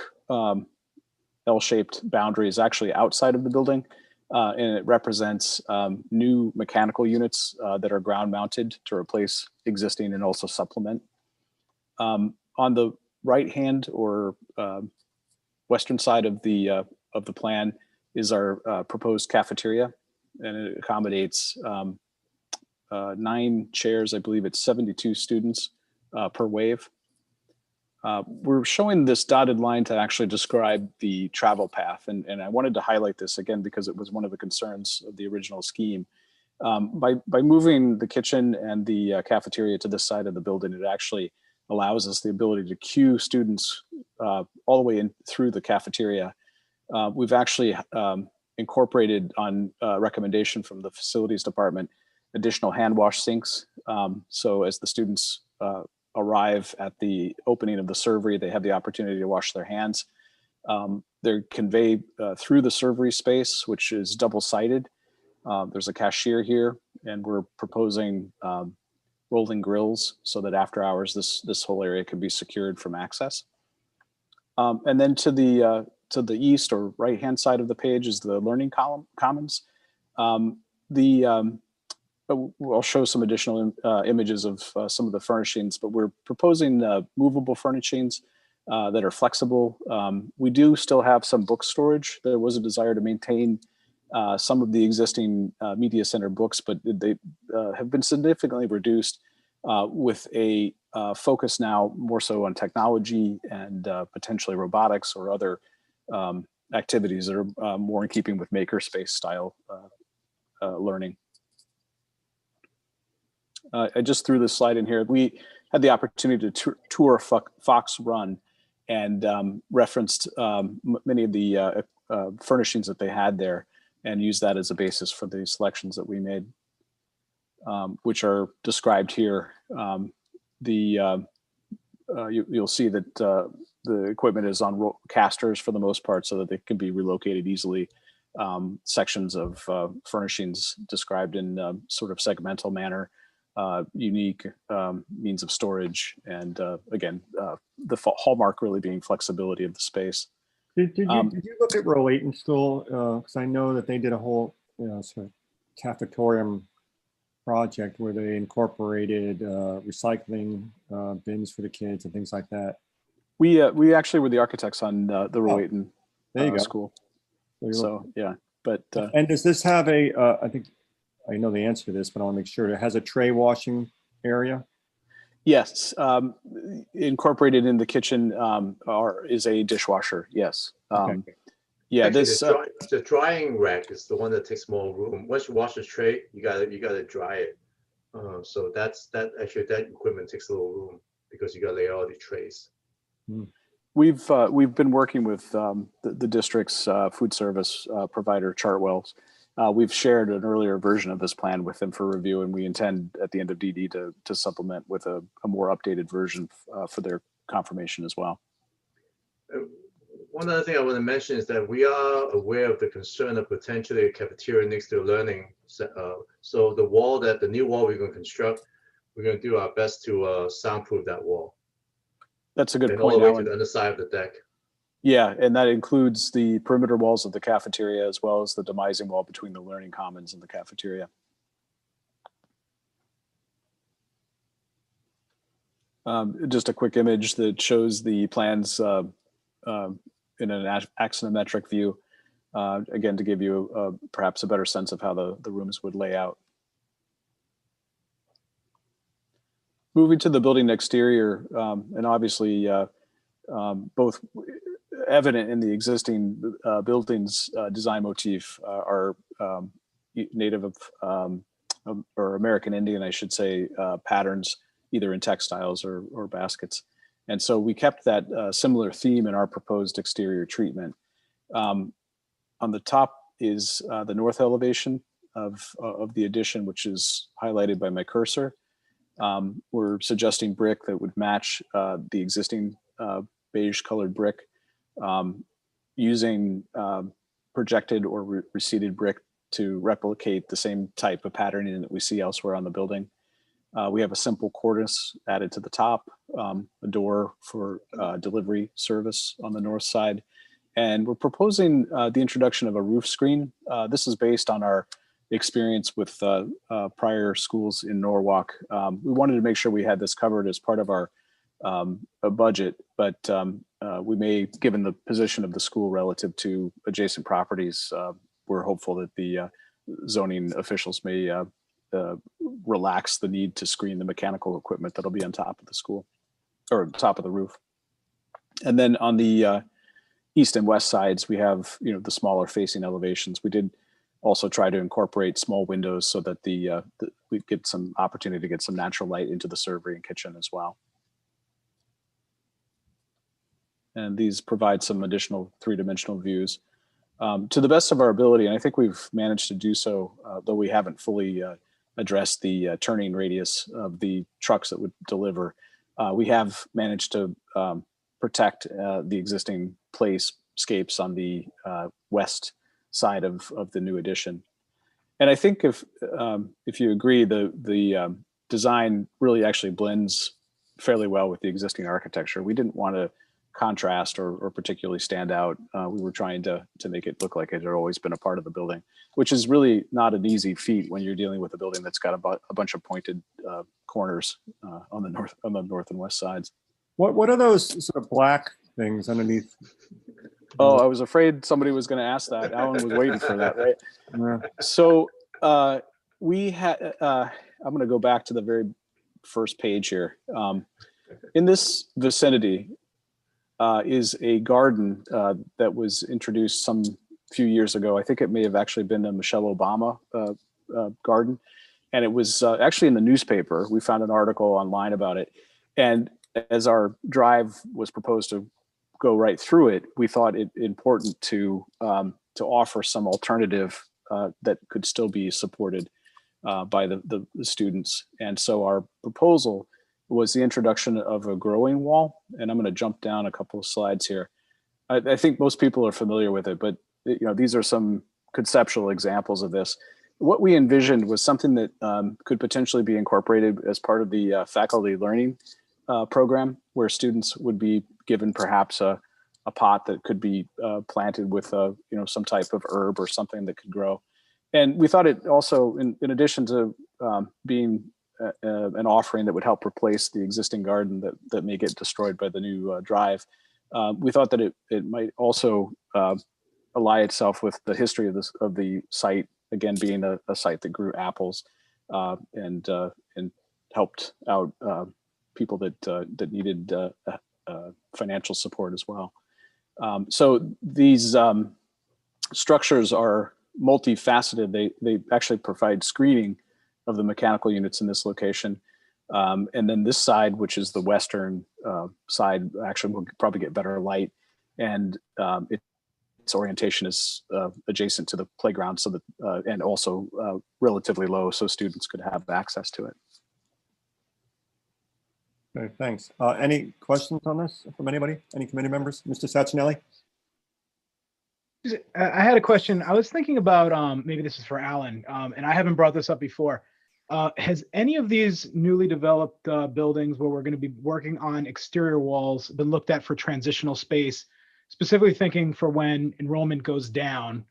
I: L-shaped boundary is actually outside of the building, and it represents new mechanical units that are ground mounted to replace existing and also supplement. On the right hand or western side of the plan is our proposed cafeteria, and it accommodates 9 chairs. I believe it's 72 students per wave. We're showing this dotted line to actually describe the travel path. And I wanted to highlight this again, because it was one of the concerns of the original scheme. By moving the kitchen and the cafeteria to this side of the building, it actually allows us the ability to queue students all the way in through the cafeteria. We've actually incorporated on recommendation from the facilities department, additional hand wash sinks. So as the students arrive at the opening of the servery, they have the opportunity to wash their hands. They're conveyed through the servery space, which is double-sided. There's a cashier here, and we're proposing rolling grills so that after hours, this whole area can be secured from access. And then to the east or right-hand side of the page is the learning commons. I'll show some additional images of some of the furnishings, but we're proposing movable furnishings that are flexible. We do still have some book storage. There was a desire to maintain some of the existing media center books, but they have been significantly reduced with a focus now more so on technology and potentially robotics or other activities that are more in keeping with makerspace style learning. I just threw this slide in here. We had the opportunity to tour Fox Run and referenced many of the furnishings that they had there and used that as a basis for the selections that we made, which are described here. You'll see that the equipment is on casters for the most part so that they can be relocated easily. Sections of furnishings described in sort of segmental manner. Unique means of storage, and again, the hallmark really being flexibility of the space.
B: Did you look at row 8 in school? Because I know that they did a whole sort of cafetorium project where they incorporated recycling bins for the kids and things like that.
I: We actually were the architects on the row 8 in
B: there you go.
I: School. So yeah, but
B: and does this have a? I think I know the answer to this, but I want to make sure it has a tray washing area.
I: Yes, incorporated in the kitchen is a dishwasher. Yes.
B: Okay.
I: Yeah,
D: actually,
I: this
D: the drying rack is the one that takes more room. Once you wash the tray, you gotta dry it. So that equipment takes a little room because you gotta lay all the trays.
I: We've been working with the district's food service provider, Chartwell's, We've shared an earlier version of this plan with them for review, and we intend at the end of DD to supplement with a more updated version for their confirmation as well.
D: One other thing I want to mention is that we are aware of the concern of potentially a cafeteria next to a learning. So the new wall we're going to construct, we're going to do our best to soundproof that wall.
I: That's a good
D: and
I: point,
D: all the way
I: Alan.
D: to the other side of the deck.
I: Yeah, and that includes the perimeter walls of the cafeteria as well as the demising wall between the learning commons and the cafeteria. Just a quick image that shows the plans in an axonometric view, again, to give you perhaps a better sense of how the rooms would lay out. Moving to the building exterior, and obviously both evident in the existing buildings design motif are native of, or American Indian, I should say, patterns, either in textiles or baskets. And so we kept that similar theme in our proposed exterior treatment. On the top is the north elevation of the addition, which is highlighted by my cursor. We're suggesting brick that would match the existing beige colored brick, using projected or receded brick to replicate the same type of patterning that we see elsewhere on the building. We have a simple cornice added to the top, a door for delivery service on the north side. And we're proposing the introduction of a roof screen. This is based on our experience with prior schools in Norwalk. We wanted to make sure we had this covered as part of our budget, but we may, given the position of the school relative to adjacent properties, we're hopeful that the zoning officials may relax the need to screen the mechanical equipment that'll be on top of the school or top of the roof. And then on the east and west sides, we have, the smaller facing elevations. We did also try to incorporate small windows so that we get some opportunity to get some natural light into the servery and kitchen as well. And these provide some additional three-dimensional views. To the best of our ability, and I think we've managed to do so, though we haven't fully addressed the turning radius of the trucks that would deliver, we have managed to protect the existing playscapes on the west side of the new addition. And I think if you agree, the design really actually blends fairly well with the existing architecture. We didn't want to contrast or particularly stand out. We were trying to make it look like it had always been a part of the building, which is really not an easy feat when you're dealing with a building that's got a bunch of pointed corners on the north and west sides.
B: What are those sort of black things underneath?
I: Oh, I was afraid somebody was going to ask that. Alan was waiting for that, right?
B: Yeah.
I: So we had, I'm going to go back to the very first page here. In this vicinity is a garden that was introduced some few years ago. I think it may have actually been a Michelle Obama garden. And it was actually in the newspaper. We found an article online about it. And as our drive was proposed to go right through it, we thought it important to offer some alternative that could still be supported by the students. And so our proposal was the introduction of a growing wall. And I'm going to jump down a couple of slides here. I think most people are familiar with it, but these are some conceptual examples of this. What we envisioned was something that could potentially be incorporated as part of the faculty learning program, where students would be given perhaps a pot that could be planted with some type of herb or something that could grow. And we thought it also, in addition to being an offering that would help replace the existing garden that may get destroyed by the new drive, we thought that it might also ally itself with the history of the site, again being a site that grew apples and helped out people that needed financial support as well. So these structures are multifaceted. They actually provide screening of the mechanical units in this location. And then this side, which is the western side, actually will probably get better light. And it orientation is adjacent to the playground, so that and also relatively low, so students could have access to it.
B: Okay, thanks. Any questions on this from anybody? Any committee members? Mr. Sacinelli?
M: I had a question. I was thinking about, maybe this is for Alan, and I haven't brought this up before. Has any of these newly developed buildings where we're going to be working on exterior walls been looked at for transitional space, specifically thinking for when enrollment goes down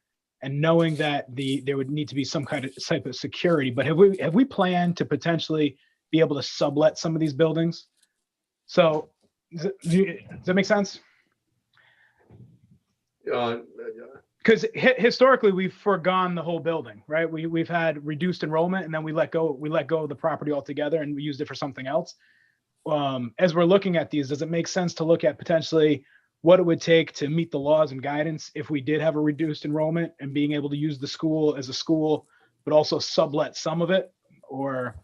M: and knowing that there would need to be some kind of type of security, but have we planned to potentially be able to sublet some of these buildings? So does that make sense? Because historically we've foregone the whole building, right? We've had reduced enrollment and then we let go of the property altogether and we used it for something else. As we're looking at these, does it make sense to look at potentially what it would take to meet the laws and guidance if we did have a reduced enrollment and being able to use the school as a school, but also sublet some of it? Or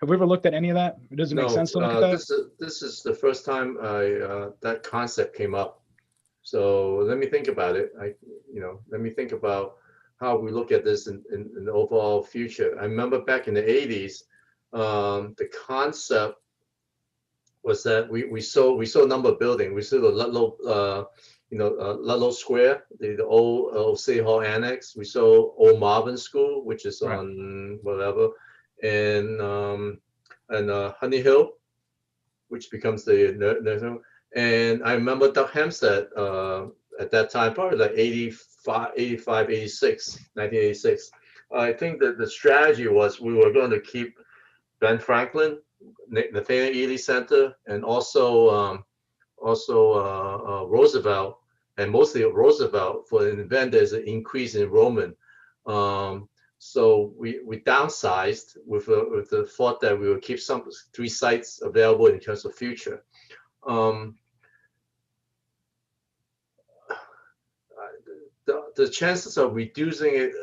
M: have we ever looked at any of that? Does it make sense to look at that?
D: This is the first time that concept came up. So let me think about it. Let me think about how we look at this in the overall future. I remember back in the 80s, the concept was that we saw a number of buildings. We saw the Ludlow, Ludlow Square, the old City Hall Annex. We saw Old Marvin School, which is on whatever, and Honey Hill, which becomes the and I remember Doug Hempstead at that time, probably like 1986. I think that the strategy was we were going to keep Ben Franklin, Nathaniel Ely Center, and also Roosevelt, and mostly Roosevelt for an event there's an increase in enrollment. So we downsized with the thought that we would keep some 3 sites available in terms of future. The chances of reducing it,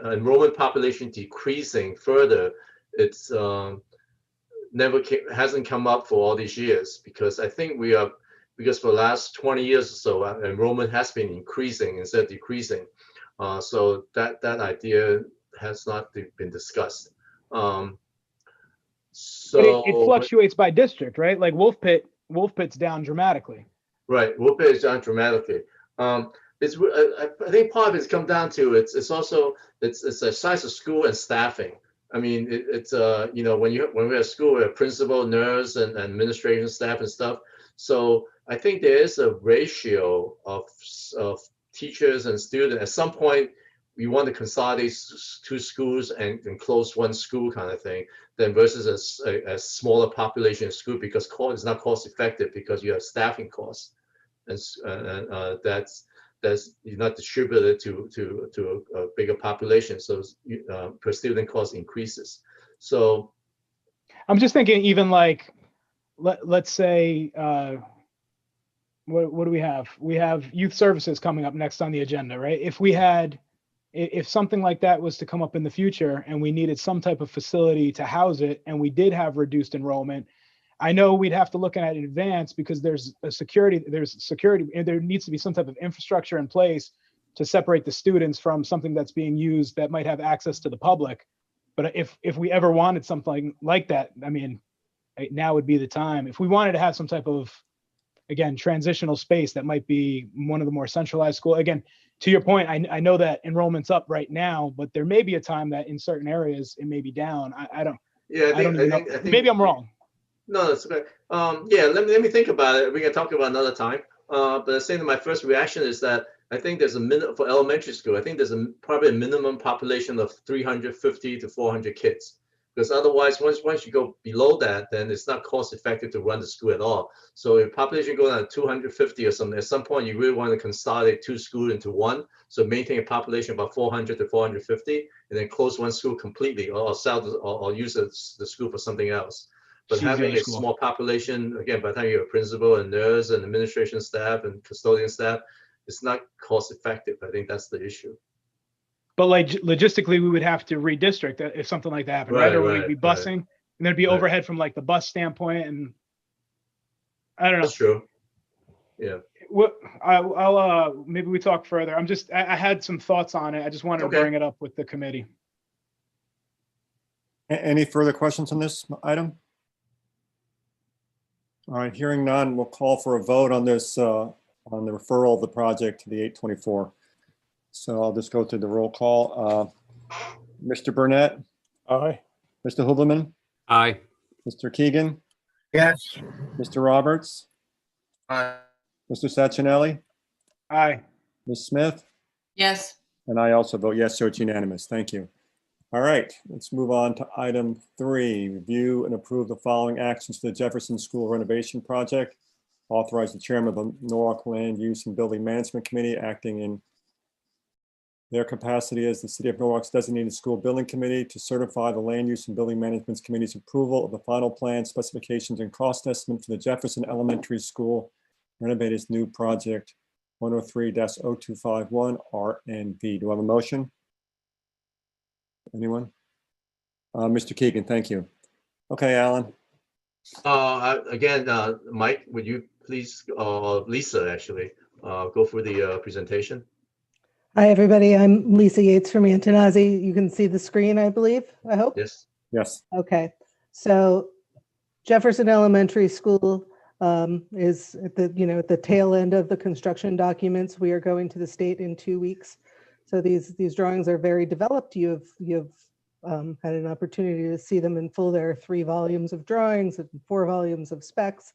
D: enrollment population decreasing further, it's hasn't come up for all these years, because I think because for the last 20 years or so, enrollment has been increasing instead of decreasing. So that idea has not been discussed. So
M: but it fluctuates by district, right? Like Wolf Pit's down dramatically.
D: Right, Wolf Pit is down dramatically. I think part of it's come down to it's the size of school and staffing. I mean, it's when we're at school, we have principal, nurse, and administration staff and stuff. So I think there is a ratio of teachers and students. At some point, we want to consolidate 2 schools and close 1 school kind of thing, then versus a smaller population school, because it's not cost effective because you have staffing costs, and that's not distributed to a bigger population, so per student cost increases. So
M: I'm just thinking, even like let's say what do we have? We have youth services coming up next on the agenda, right? If something like that was to come up in the future and we needed some type of facility to house it, and we did have reduced enrollment, I know we'd have to look at it in advance, because there's security, and there needs to be some type of infrastructure in place to separate the students from something that's being used that might have access to the public. But if we ever wanted something like that, I mean, now would be the time. If we wanted to have some type of, again, transitional space that might be one of the more centralized school. Again, to your point, I know that enrollment's up right now, but there may be a time that in certain areas it may be down. I don't know. Maybe I'm wrong.
D: No, that's okay. Yeah, let me think about it. We can talk about another time. But I'm saying that my first reaction is that I think there's a minimum for elementary school. I think there's probably a minimum population of 350 to 400 kids, because otherwise, once you go below that, then it's not cost effective to run the school at all. So if population goes down to 250 or something, at some point you really want to consolidate 2 schools into 1. So maintain a population of about 400 to 450, and then close 1 school completely, or use the school for something else. But having a small population, again, by the time you have a principal and nurse and administration staff and custodian staff, it's not cost effective. I think that's the issue.
M: But like logistically, we would have to redistrict if something like that happened, right? Or we'd be busing, and there'd be overhead from like the bus standpoint, and I don't know.
D: That's true. Yeah.
M: What I'll maybe we talk further. I had some thoughts on it. I just wanted to
D: Okay.
M: bring it up with the committee.
B: Any further questions on this item? All right, hearing none, we'll call for a vote on this, on the referral of the project to the 824. So I'll just go through the roll call. Mr. Burnett,
J: Aye.
B: Mr. Huberman,
L: Aye.
B: Mr. Keegan,
K: Yes.
B: Mr. Roberts,
C: Aye.
B: Mr. Sacchinelli,
M: Aye.
B: Ms. Smith,
G: Yes.
B: and I also vote yes, so it's unanimous. Thank you. All right, let's move on to item 3. Review and approve the following actions for the Jefferson School renovation project. Authorize the chairman of the Norwalk Land Use and Building Management Committee acting in their capacity as the City of Norwalk's designated school building committee to certify the Land Use and Building Management Committee's approval of the final plan specifications and cost estimate for the Jefferson Elementary School renovated new project 103-0251 RNV. Do I have a motion? Anyone? Mr. Keegan, thank you. Okay, Alan.
D: Again, Mike, would you please, Lisa, actually, go for the presentation?
N: Hi, everybody. I'm Lisa Yates from Antonazi. You can see the screen, I believe, I hope.
D: Yes.
B: Yes.
N: Okay. So Jefferson Elementary School is at the tail end of the construction documents. We are going to the state in 2 weeks. So these drawings are very developed. You've had an opportunity to see them in full. There are 3 volumes of drawings and 4 volumes of specs.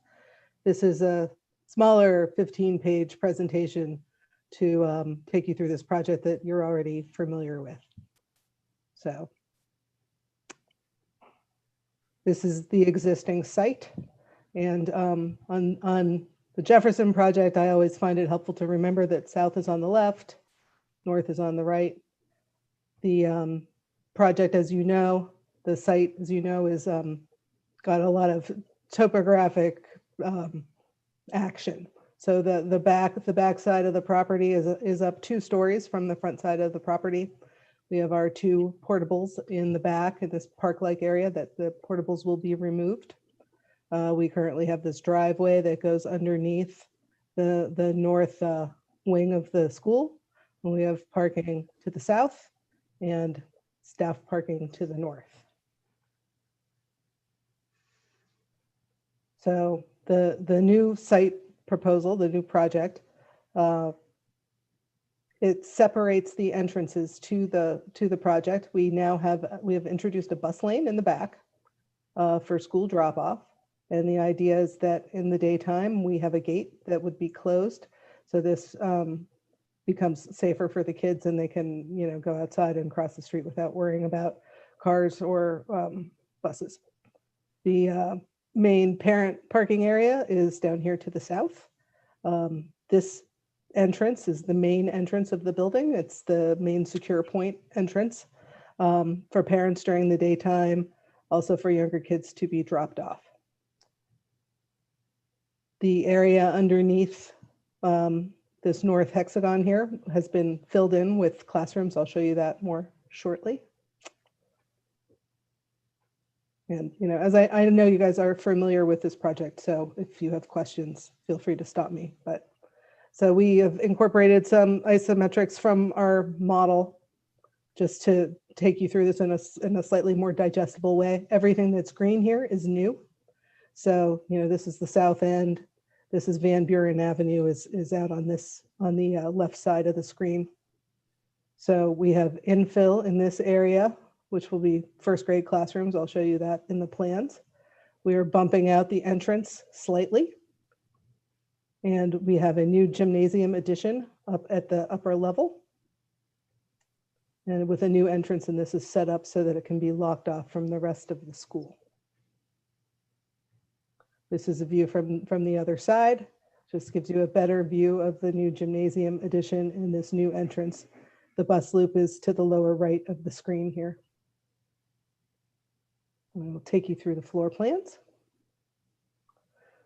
N: This is a smaller 15-page presentation to take you through this project that you're already familiar with. So this is the existing site. And on the Jefferson project, I always find it helpful to remember that south is on the left, north is on the right. The project, as you know, the site, as you know, is got a lot of topographic action. So the back side of the property is up 2 stories from the front side of the property. We have our 2 portables in the back in this park-like area that the portables will be removed. We currently have this driveway that goes underneath the north wing of the school. And we have parking to the south and staff parking to the north. So the new site proposal, the new project, it separates the entrances to the project. We have introduced a bus lane in the back for school drop-off. And the idea is that in the daytime, we have a gate that would be closed. So this becomes safer for the kids and they can, go outside and cross the street without worrying about cars or buses. The main parent parking area is down here to the south. This entrance is the main entrance of the building. It's the main secure point entrance for parents during the daytime, also for younger kids to be dropped off. The area underneath this north hexagon here has been filled in with classrooms. I'll show you that more shortly. And, as I know you guys are familiar with this project, so if you have questions, feel free to stop me. But so we have incorporated some isometrics from our model just to take you through this in a slightly more digestible way. Everything that's green here is new. So, this is the south end. This is Van Buren Avenue is out on the left side of the screen. So we have infill in this area, which will be first grade classrooms. I'll show you that in the plans. We are bumping out the entrance slightly. And we have a new gymnasium addition up at the upper level. And with a new entrance, and this is set up so that it can be locked off from the rest of the school. This is a view from the other side. Just gives you a better view of the new gymnasium addition and this new entrance. The bus loop is to the lower right of the screen here. And we'll take you through the floor plans.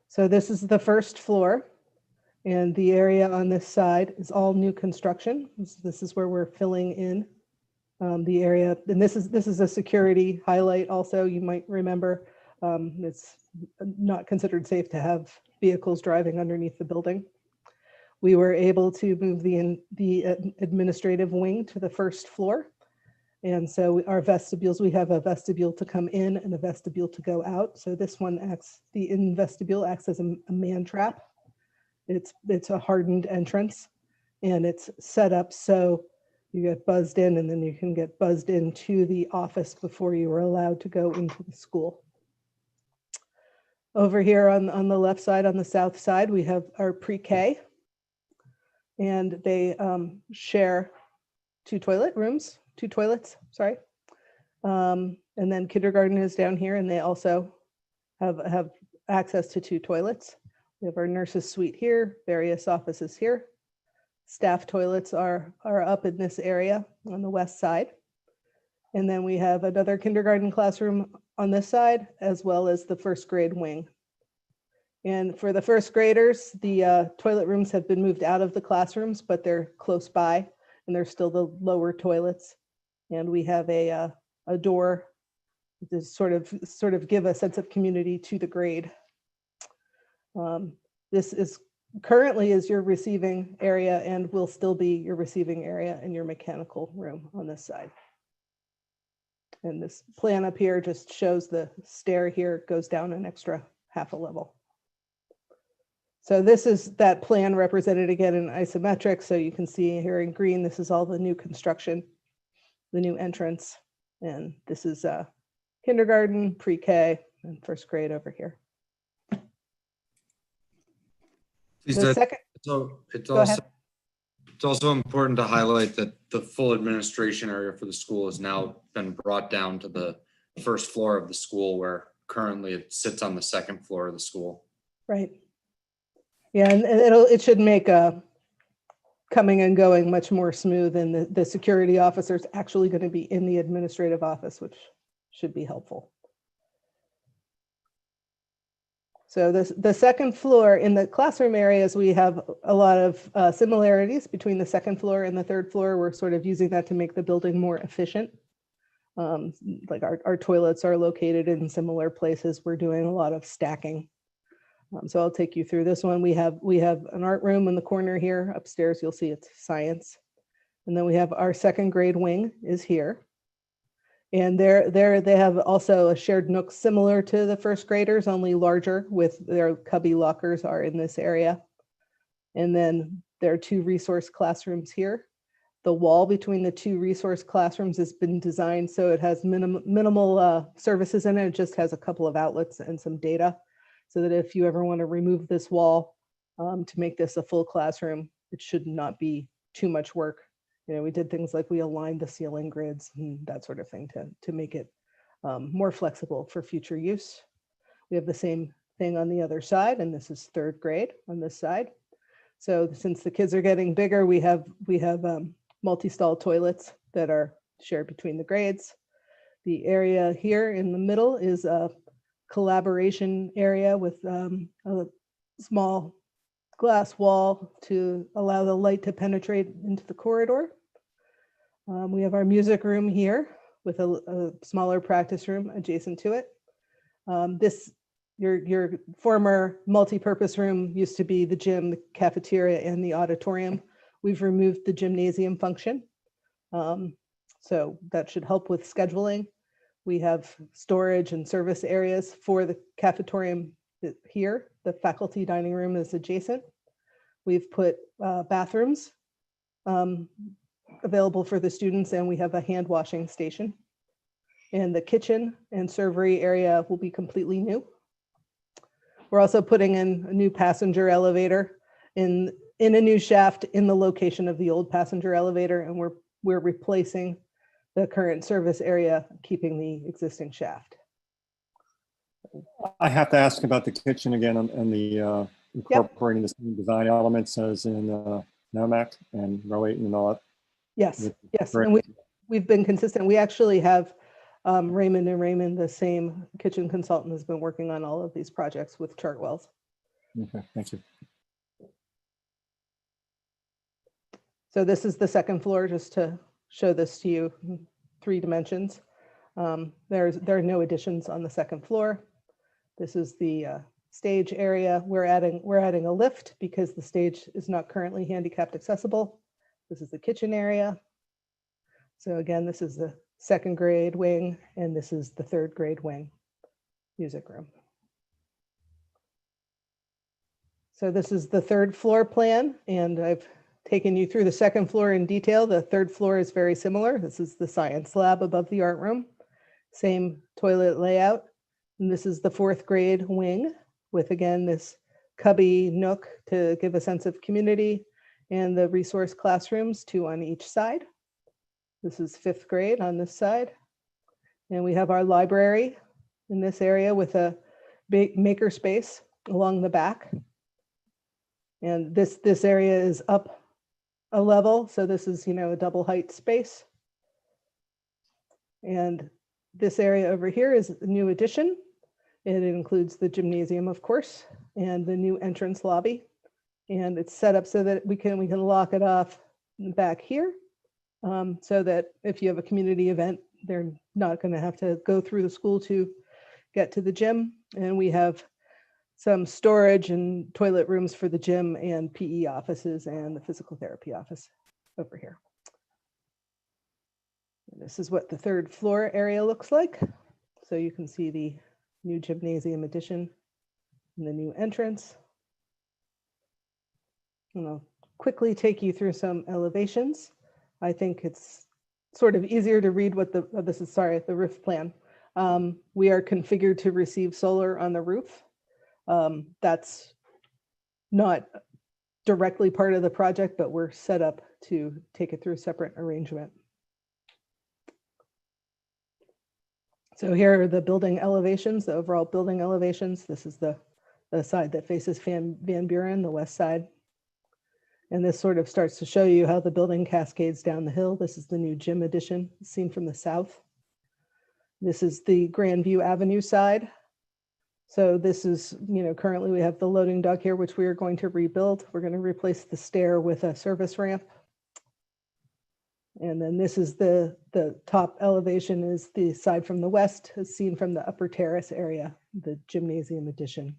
N: So this is the first floor. And the area on this side is all new construction. This is where we're filling in the area. And this is a security highlight also, you might remember. It's not considered safe to have vehicles driving underneath the building. We were able to move the administrative wing to the first floor. And so our vestibules, we have a vestibule to come in and a vestibule to go out. So this one acts, the in vestibule acts as a man trap. It's a hardened entrance, and it's set up so you get buzzed in, and then you can get buzzed into the office before you are allowed to go into the school. Over here on the left side, on the south side, we have our pre-K, and they share two toilets, sorry. And then kindergarten is down here, and they also have access to two toilets. We have our nurses suite here, various offices here. Staff toilets are up in this area on the west side. And then we have another kindergarten classroom on this side, as well as the first grade wing. And for the first graders, the toilet rooms have been moved out of the classrooms, but they're close by, and they're still the lower toilets. And we have a door to sort of give a sense of community to the grade. This is currently is your receiving area and will still be your receiving area in your mechanical room on this side. And this plan up here just shows the stair here goes down an extra half a level. So this is that plan represented again in isometric. So you can see here in green, this is all the new construction, the new entrance. And this is kindergarten, pre-K, and first grade over here. The second,
F: So it's
N: go ahead.
F: also important to highlight that the full administration area for the school has now been brought down to the first floor of the school, where currently it sits on the second floor of the school.
N: Right. Yeah, and it should make coming and going much more smooth, and the security officer's actually going to be in the administrative office, which should be helpful. So the second floor, in the classroom areas, we have a lot of similarities between the second floor and the third floor. We're sort of using that to make the building more efficient. Like our toilets are located in similar places. We're doing a lot of stacking. So I'll take you through this one. We have an art room in the corner here. Upstairs, you'll see it's science. And then we have our second grade wing is here. And they have also a shared nook similar to the first graders, only larger, with their cubby lockers are in this area. And then there are two resource classrooms here. The wall between the two resource classrooms has been designed so it has minimal services in it. It just has a couple of outlets and some data, so that if you ever want to remove this wall to make this a full classroom, it should not be too much work. You know, we did things like we aligned the ceiling grids and that sort of thing to make it more flexible for future use. We have the same thing on the other side, and this is third grade on this side. So since the kids are getting bigger, we have multi-stall toilets that are shared between the grades. The area here in the middle is a collaboration area with a small glass wall to allow the light to penetrate into the corridor. We have our music room here with a smaller practice room adjacent to it. Your former multi-purpose room used to be the gym, the cafeteria, and the auditorium. We've removed the gymnasium function. So that should help with scheduling. We have storage and service areas for the cafetorium here. The faculty dining room is adjacent. We've put bathrooms available for the students, and we have a hand washing station. And the kitchen and servery area will be completely new. We're also putting in a new passenger elevator in a new shaft in the location of the old passenger elevator, and we're replacing the current service area, keeping the existing shaft.
B: I have to ask about the kitchen again and the incorporating the same design elements as in NOMAC and row 8 and all that.
N: Yes, yes, and we've been consistent. We actually have Raymond and Raymond, the same kitchen consultant, has been working on all of these projects with Chartwells.
B: Okay, thank you.
N: So this is the second floor, just to show this to you in 3 dimensions. There are no additions on the second floor. This is the stage area, we're adding a lift because the stage is not currently handicapped accessible. This is the kitchen area. So again, this is the 2nd grade wing, and this is the 3rd grade wing, music room. So this is the 3rd floor plan, and I've taken you through the 2nd floor in detail. The 3rd floor is very similar. This is the science lab above the art room, same toilet layout. And this is the 4th grade wing with, again, this cubby nook to give a sense of community, and the resource classrooms, 2 on each side. This is 5th grade on this side. And we have our library in this area with a big maker space along the back. And this area is up a level. So this is, a double height space. And this area over here is a new addition. It includes the gymnasium, of course, and the new entrance lobby. And it's set up so that we can lock it off back here, so that if you have a community event, they're not going to have to go through the school to get to the gym. And we have some storage and toilet rooms for the gym and PE offices and the physical therapy office over here. And this is what the 3rd floor area looks like. So you can see the new gymnasium addition and the new entrance. And I'll quickly take you through some elevations. I think it's sort of easier to read what the roof plan. We are configured to receive solar on the roof. That's not directly part of the project, but we're set up to take it through a separate arrangement. So here are the building elevations, the overall building elevations. This is the side that faces Van Buren, the west side. And this sort of starts to show you how the building cascades down the hill. This is the new gym addition seen from the south. This is the Grandview Avenue side. So this is, currently we have the loading dock here, which we are going to rebuild. We're going to replace the stair with a service ramp. And then this is the top elevation is the side from the west, as seen from the upper terrace area, the gymnasium addition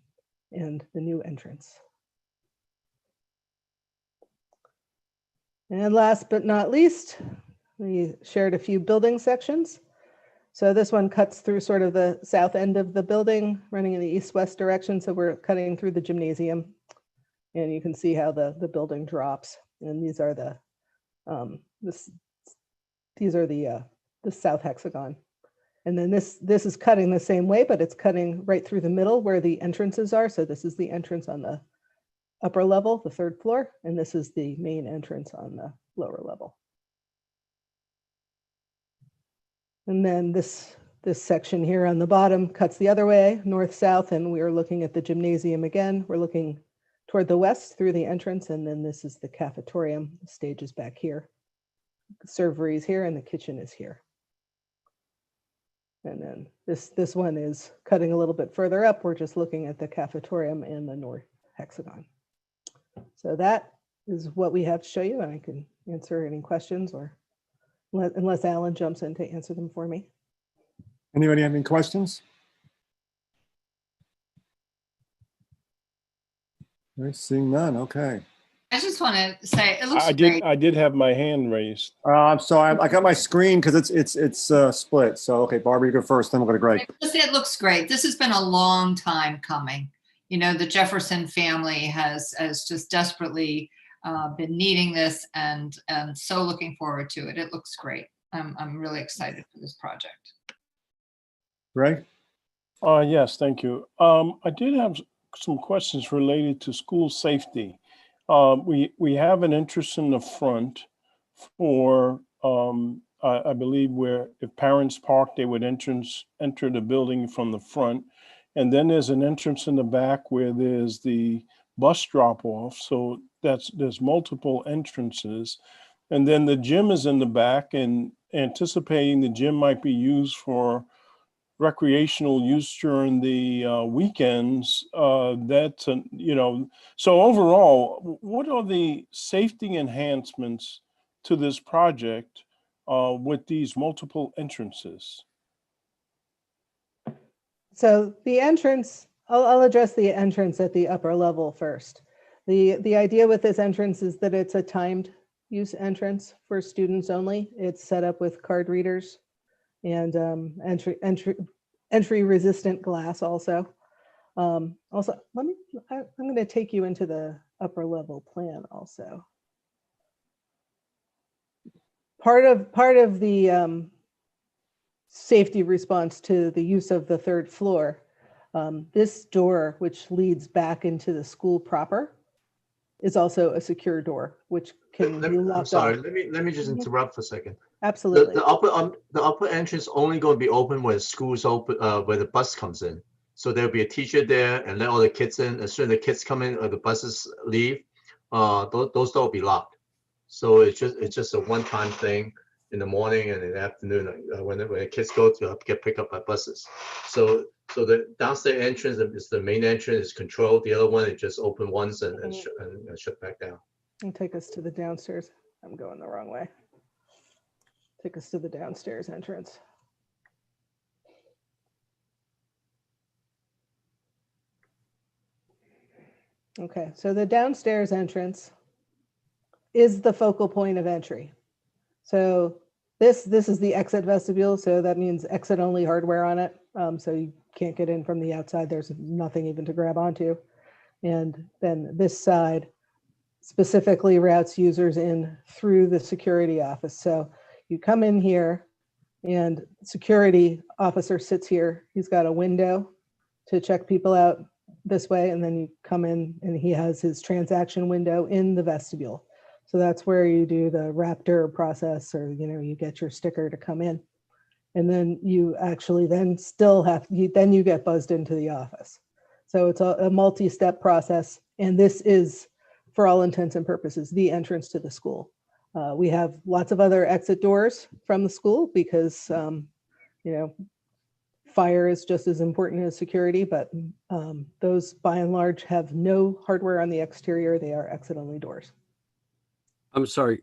N: and the new entrance. And last but not least, we shared a few building sections. So this one cuts through sort of the south end of the building, running in the east-west direction. So we're cutting through the gymnasium, and you can see how the building drops. And these are the the south hexagon. And then this is cutting the same way, but it's cutting right through the middle where the entrances are. So this is the entrance on the upper level, the 3rd floor, and this is the main entrance on the lower level. And then this section here on the bottom cuts the other way, north-south, and we are looking at the gymnasium again. We're looking toward the west through the entrance, and then this is the cafetorium. The stage is back here. The servery is here, and the kitchen is here. And then this one is cutting a little bit further up. We're just looking at the cafetorium and the north hexagon. So that is what we have to show you, and I can answer any questions, or unless Alan jumps in to answer them for me.
B: Anybody have any questions? Seeing none, okay.
G: I just want to say, it looks great.
J: I did have my hand raised.
B: I'm sorry, I got my screen because it's split. So, okay, Barbara, you go first, then we'll go to Greg.
G: It looks great. This has been a long time coming. The Jefferson family has just desperately been needing this, and so looking forward to it. It looks great. I'm really excited for this project.
B: Greg?
J: Yes, thank you. I did have some questions related to school safety. We have an interest in the front for, I believe, where if parents park, they would enter the building from the front. And then there's an entrance in the back where there's the bus drop off. So there's multiple entrances. And then the gym is in the back, and anticipating the gym might be used for recreational use during the weekends. So overall, what are the safety enhancements to this project with these multiple entrances?
N: So the entrance I'll address the entrance at the upper level first. The idea with this entrance is that it's a timed use entrance for students only. It's set up with card readers and entry resistant glass also. Also, I'm going to take you into the upper level plan also. Part of the safety response to the use of the third floor, this door, which leads back into the school proper, is also a secure door, which can be locked
D: I'm sorry,
N: off.
D: let me just interrupt for a second.
N: Absolutely.
D: The upper entrance only going to be open when school's open, when the bus comes in. So there'll be a teacher there and let all the kids in. As soon as the kids come in or the buses leave, those doors will be locked. So it's just a one-time thing in the morning and in the afternoon when the kids go to get picked up by buses. So the downstairs entrance is the main entrance, is controlled. The other one is just open once and shut back down.
N: And take us to the downstairs. I'm going the wrong way. Take us to the downstairs entrance. Okay, so the downstairs entrance is the focal point of entry. So this is the exit vestibule, so that means exit only hardware on it. So you can't get in from the outside. There's nothing even to grab onto. And then this side specifically routes users in through the security office. So you come in here and security officer sits here. He's got a window to check people out this way. And then you come in and he has his transaction window in the vestibule. So that's where you do the Raptor process, or, you get your sticker to come in. And then you actually then still then you get buzzed into the office. So it's a multi-step process. And this is, for all intents and purposes, the entrance to the school. We have lots of other exit doors from the school because, fire is just as important as security, but those by and large have no hardware on the exterior. They are exit only doors.
L: I'm sorry.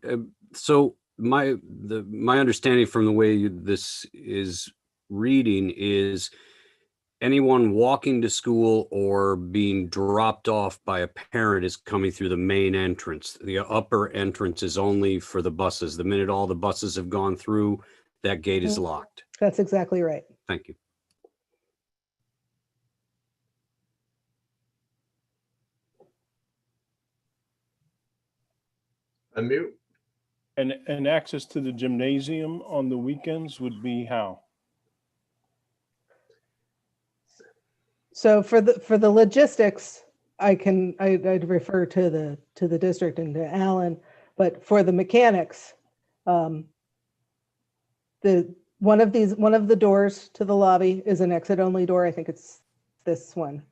L: So my understanding from the way this is reading is anyone walking to school or being dropped off by a parent is coming through the main entrance. The upper entrance is only for the buses. The minute all the buses have gone through, that gate is locked.
N: That's exactly right.
L: Thank you.
D: Unmute.
J: And access to the gymnasium on the weekends would be how?
N: So for the logistics, I'd refer to the district and to Alan, but for the mechanics, one of the doors to the lobby is an exit only door. I think it's this one,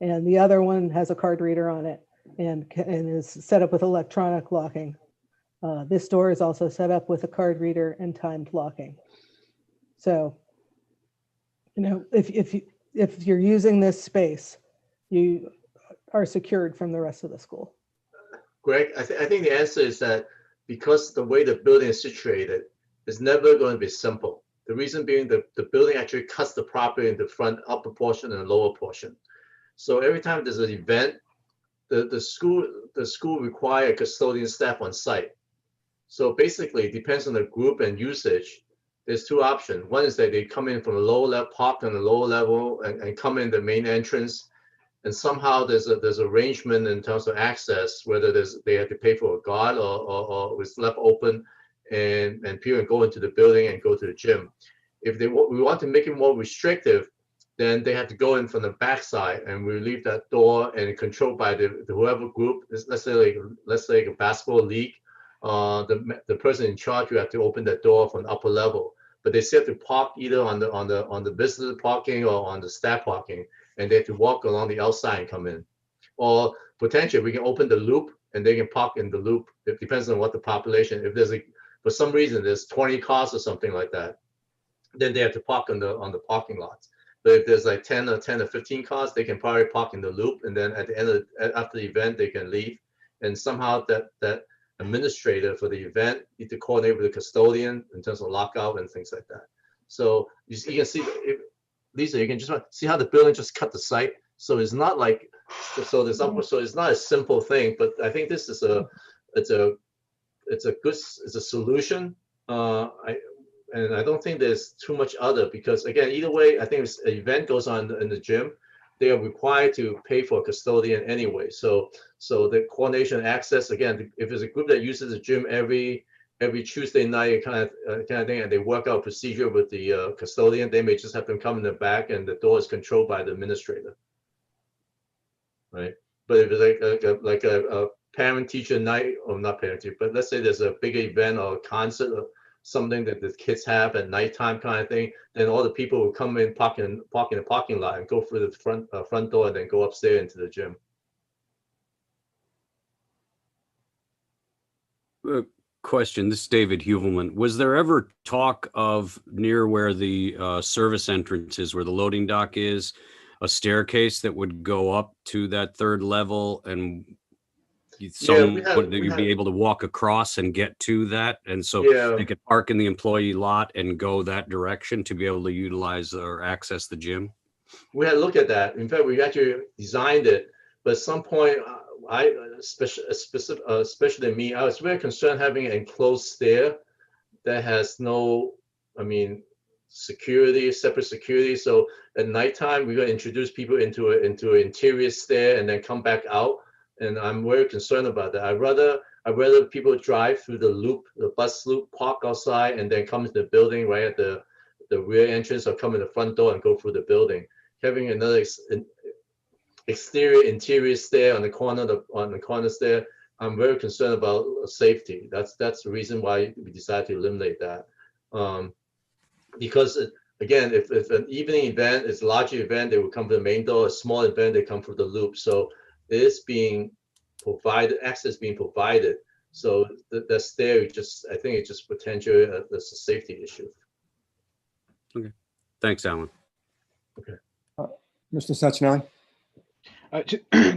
N: and the other one has a card reader on it and is set up with electronic locking. This door is also set up with a card reader and timed locking. So, if you're using this space, you are secured from the rest of the school.
D: Greg, I think the answer is that because the way the building is situated, it's never going to be simple. The reason being the building actually cuts the property in the front upper portion and the lower portion. So every time there's an event, the school require custodian staff on site. So basically, it depends on the group and usage. There's two options. One is that they come in from the lower level, park on the lower level, and come in the main entrance. And somehow there's arrangement in terms of access, whether they have to pay for a guard or it's left open, and people can go into the building and go to the gym. If we want to make it more restrictive, then they have to go in from the backside, and we leave that door and controlled by the whoever group. Let's say like a basketball league. The person in charge will have to open that door from the upper level, but they still have to park either on the business parking or on the staff parking, and they have to walk along the outside and come in. Or potentially we can open the loop and they can park in the loop. It depends on what the population. If there's for some reason there's 20 cars or something like that, then they have to park on the parking lots. But if there's like 10 or 15 cars, they can probably park in the loop, and then at the end after the event they can leave. And somehow that administrator for the event need to coordinate with the custodian in terms of lockout and things like that. So you can see, Lisa, you can just see how the building just cut the site. So it's not like, so there's so it's not a simple thing, but I think this is it's a solution. And I don't think there's too much other, because again, either way, I think if an event goes on in the gym, they are required to pay for a custodian anyway. So the coordination access, again, if there's a group that uses the gym every Tuesday night kind of thing, and they work out procedure with the custodian, they may just have them come in the back and the door is controlled by the administrator, right? But if it's like a parent teacher night, or not parent teacher, but let's say there's a big event or a concert or something that the kids have at nighttime kind of thing, then all the people will come in, park in the parking lot and go through the front door and then go upstairs into the gym.
L: Question, this is David Huvelman. Was there ever talk of near where the service entrance is, where the loading dock is, a staircase that would go up to that third level, and you'd be able to walk across and get to that, and so they could park in the employee lot and go that direction to be able to utilize or access the gym?
D: We had to look at that. In fact, we actually designed it, but at some point, especially me, I was very concerned having an enclosed stair that has no, security, separate security. So at nighttime, we're going to introduce people into an interior stair and then come back out. And I'm very concerned about that. I'd rather people drive through the loop, the bus loop, park outside, and then come into the building right at the rear entrance, or come in the front door and go through the building. Having another interior stair on the corner stair, I'm very concerned about safety. That's the reason why we decided to eliminate that. Because again, if an evening event is a larger event, they will come to the main door. A small event, they come through the loop. So it is being provided, access being provided. So the stair, I think it's just potentially that's a safety issue.
L: Okay, thanks, Alan.
D: Okay,
B: Mr. Sachinelli.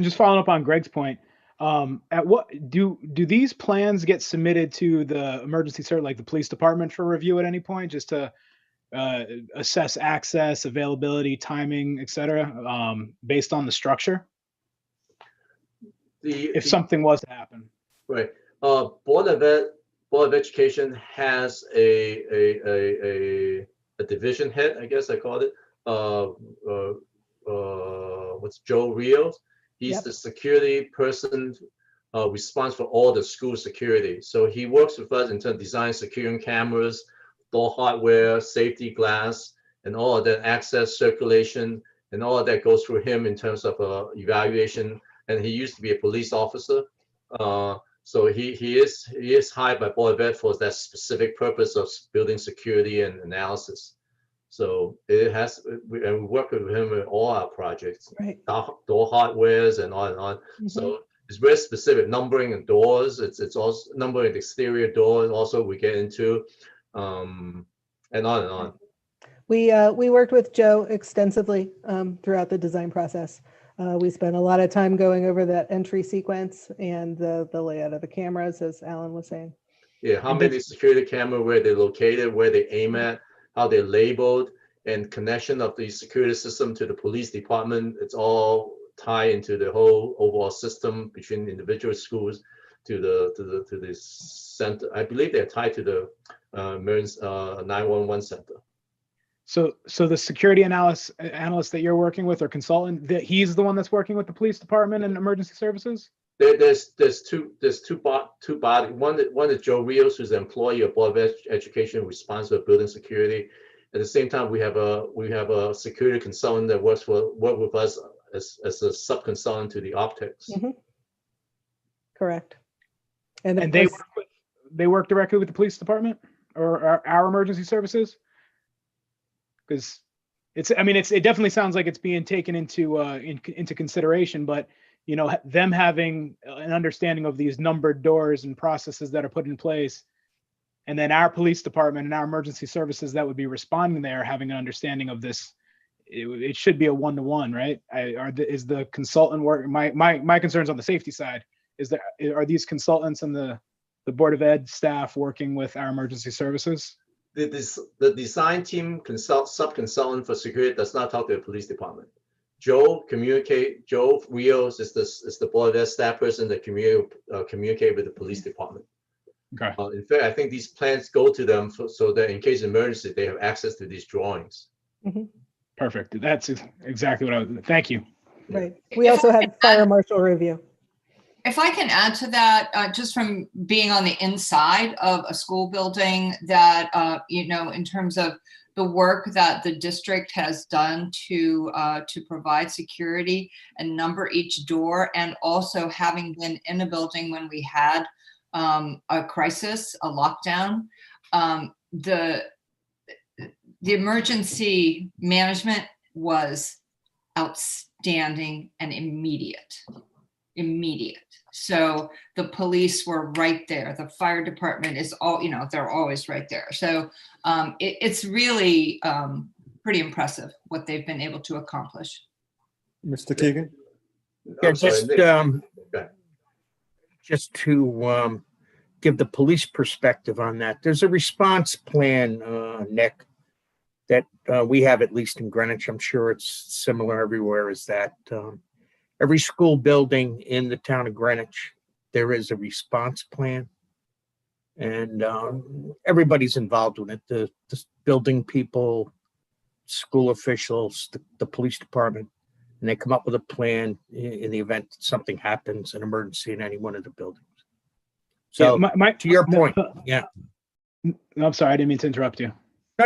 M: Just following up on Greg's point, at what do these plans get submitted to the emergency service, like the police department, for review at any point, just to assess access, availability, timing, etc., based on the structure? If something was to happen,
D: right? Board of Education has a division head, I guess I called it. What's Joe Rios? He's the security person responsible for all the school security. So he works with us in terms of design, securing cameras, door hardware, safety glass, and all of that, access, circulation, and all of that goes through him in terms of evaluation. And he used to be a police officer. So he is hired by Board of Ed for that specific purpose of building security and analysis. So it has, we work with him in all our projects,
N: right?
D: Door hardwares and on and on. Mm-hmm. So it's very specific, numbering and doors. It's also numbering the exterior doors. Also, we get into and on and on.
N: We worked with Joe extensively throughout the design process. We spent a lot of time going over that entry sequence and the layout of the cameras, as Alan was saying.
D: Yeah, how many security cameras, where they're located, where they aim at, how they're labeled, and connection of the security system to the police department. It's all tied into the whole overall system between individual schools to the center. I believe they're tied to the 911 center. So
M: the security analyst that you're working with, or consultant, he's the one that's working with the police department and emergency services?
D: There's two bodies. One is Joe Rios, who's the employee of Board of Education, responsible for building security. At the same time, we have a security consultant that work with us as a sub consultant to the optics.
N: Mm-hmm. Correct.
M: And they work directly with the police department or our emergency services? Because it definitely sounds like it's being taken into consideration, but them having an understanding of these numbered doors and processes that are put in place, and then our police department and our emergency services that would be responding there having an understanding of this, it should be a one-to-one, right? Is the consultant work? My concerns on the safety side are these consultants and the Board of Ed staff working with our emergency services?
D: The design team sub-consultant for security does not talk to the police department. Joe Rios is the board of staff person that communicate with the police department.
M: Okay.
D: In fact, I think these plans go to them so that in case of emergency, they have access to these drawings.
M: Perfect. That's exactly what I was. Thank you.
N: Right. We also had fire marshal review.
G: If I can add to that, just from being on the inside of a school building, that you know, in terms of the work that the district has done to provide security and number each door, and also having been in a building when we had a crisis, a lockdown, the emergency management was outstanding and immediate. So the police were right there. The fire department is all, you know, they're always right there. So it's really pretty impressive what they've been able to accomplish.
B: Mr. Keegan?
K: Yeah, just to give the police perspective on that, there's a response plan, Nick, that we have, at least in Greenwich. I'm sure it's similar everywhere, is that every school building in the town of Greenwich, there is a response plan. And everybody's involved with it, the building people, school officials, the police department, and they come up with a plan in the event that something happens, an emergency in any one of the buildings. So to your point, yeah.
M: I'm sorry, I didn't mean to interrupt you.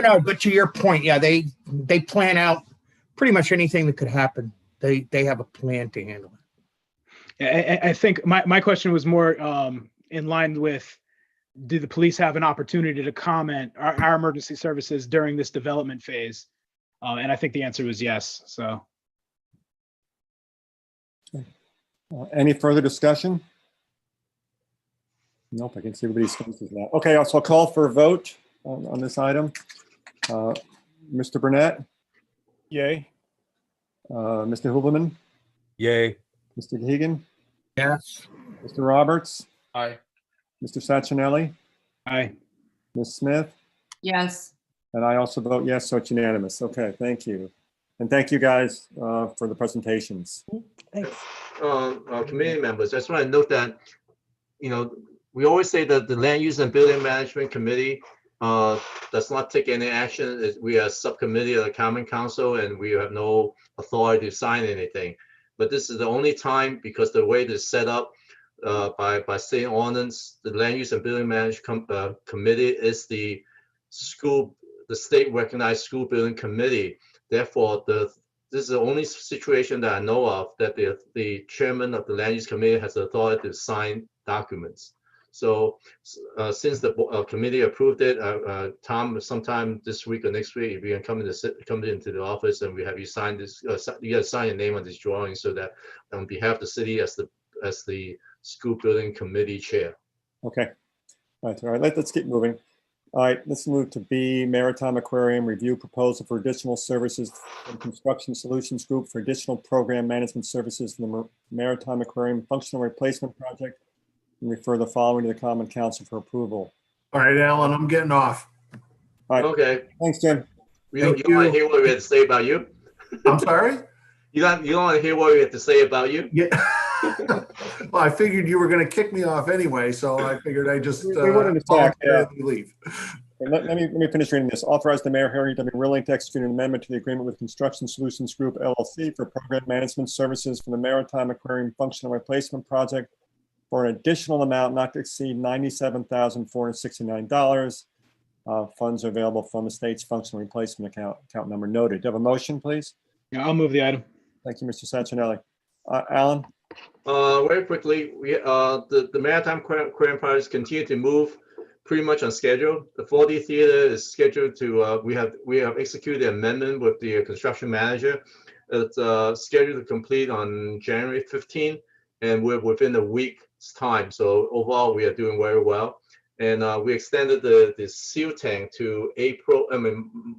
K: No, but to your point, yeah, they plan out pretty much anything that could happen. They have a plan to handle it.
M: I think my question was more in line with, do the police have an opportunity to comment our emergency services during this development phase? And I think the answer was yes. So,
B: any further discussion? Nope, I can see everybody's faces now. Okay, so I'll call for a vote on this item. Mr. Burnett?
J: Yay.
B: Mr. Huberman?
L: Yay.
B: Mr. Keegan?
K: Yes.
B: Mr. Roberts?
E: Aye.
B: Mr. Sacchinelli?
M: Aye.
B: Ms. Smith?
G: Yes.
B: And I also vote yes, so it's unanimous. Okay, thank you. And thank you guys for the presentations.
N: Thanks.
D: Committee members, I just want to note that, you know, we always say that the Land Use and Building Management Committee does not take any action. We are a subcommittee of the Common Council, and we have no authority to sign anything. But this is the only time, because the way it is set up by state ordinance, the Land Use and Building Management Committee is the state recognized school building committee. Therefore, this is the only situation that I know of that the chairman of the Land Use Committee has the authority to sign documents. So since the committee approved it, Tom, sometime this week or next week, if you can come into the office and we have you sign this, you got to sign your name on this drawing, so that on behalf of the city as the school building committee chair.
B: Okay. All right. Let's keep moving. All right, let's move to B, Maritime Aquarium Review Proposal for additional services from Construction Solutions Group for additional program management services for the Maritime Aquarium Functional Replacement Project, and refer the following to the Common Council for approval.
H: All right, Alan, I'm getting off.
B: All right.
D: Okay.
B: Thanks, Jim.
D: You don't want to hear what we had to say about you?
H: I'm sorry?
D: You don't want to hear what we had to say about you?
H: Yeah. Well, I figured you were going to kick me off anyway, so I figured I just
B: we wouldn't attack,
H: leave.
B: Let me finish reading this. Authorize the mayor, Harry W. Willing, to execute an amendment to the agreement with Construction Solutions Group LLC for program management services for the Maritime Aquarium Functional Replacement Project for an additional amount not to exceed $97,469. Funds are available from the state's functional replacement account number noted. Do you have a motion, please?
M: Yeah, I'll move the item.
B: Thank you, Mr. Sacchinelli. Alan?
D: Very quickly, the Maritime Aquarium projects continue to move pretty much on schedule. The 4D theater is scheduled to, we have executed an amendment with the construction manager. It's scheduled to complete on January 15th, and we're within a week's time. So overall, we are doing very well. And we extended the seal tank to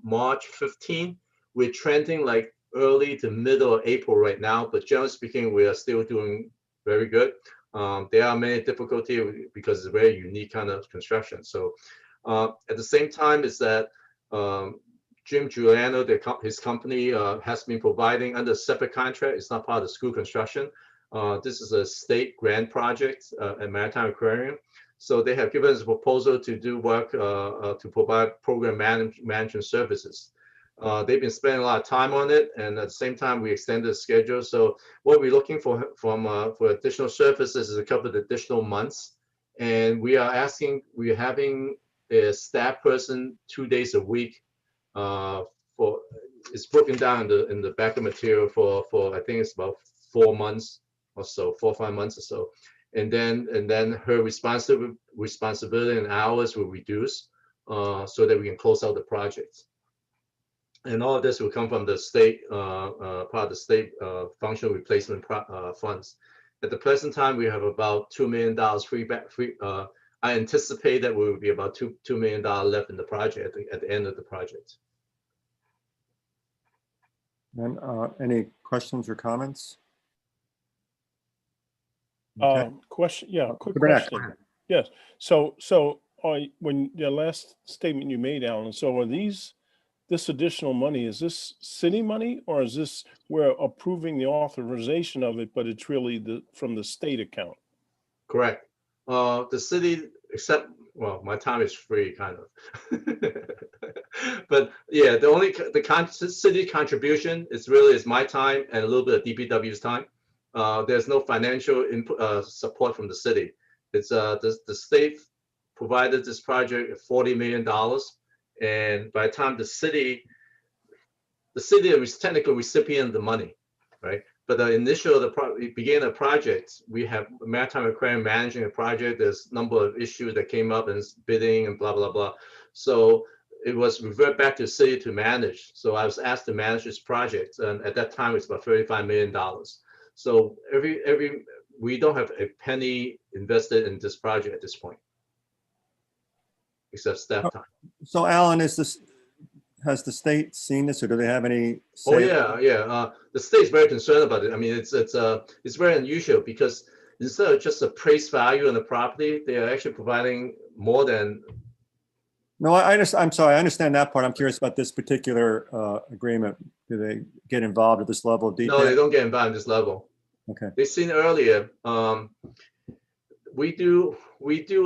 D: March 15th. We're trending like early to middle of April right now, but generally speaking, we are still doing very good. There are many difficulties because it's a very unique kind of construction. So at the same time is that Jim Giuliano, his company has been providing under separate contract. It's not part of the school construction. This is a state grant project at Maritime Aquarium. So they have given us a proposal to do work to provide program management services. They've been spending a lot of time on it, and at the same time, we extended the schedule. So what we're looking for additional services is a couple of additional months, and we're having a staff person 2 days a week. It's broken down in the back of material for I think it's about 4 months or so, 4 or 5 months or so, and then her responsibility and hours will reduce so that we can close out the project. And all of this will come from the state, part of the state functional replacement funds. At the present time, we have about $2 million free. I anticipate that we will be about $2 million left in the project at the end of the project.
B: And any questions or comments?
J: Question, yeah, quick
B: Burnett.
J: question. Yes, so when the last statement you made, Alan, so are this additional money, is this city money, or is this, we're approving the authorization of it, but it's really from the state account?
D: Correct. The city, except, well, my time is free, kind of. But yeah, the city contribution is my time and a little bit of DPW's time. There's no financial input, support from the city. It's the state provided this project at $40 million. And by the time the city was technical recipient of the money, right? But the initial, beginning of the project, we have Maritime Aquarium managing a project. There's a number of issues that came up and bidding and blah, blah, blah. So it was revert back to the city to manage. So I was asked to manage this project. And at that time, it's about $35 million. So we don't have a penny invested in this project at this point, except staff time.
B: So Alan, has the state seen this, or do they have any say?
D: Oh yeah. The state's very concerned about it. I mean, it's very unusual because instead of just appraised value on the property, they are actually providing more than.
B: No, I'm sorry. I understand that part. I'm curious about this particular agreement. Do they get involved at this level of detail?
D: No, they don't get involved at this level.
B: Okay.
D: They've seen earlier. We do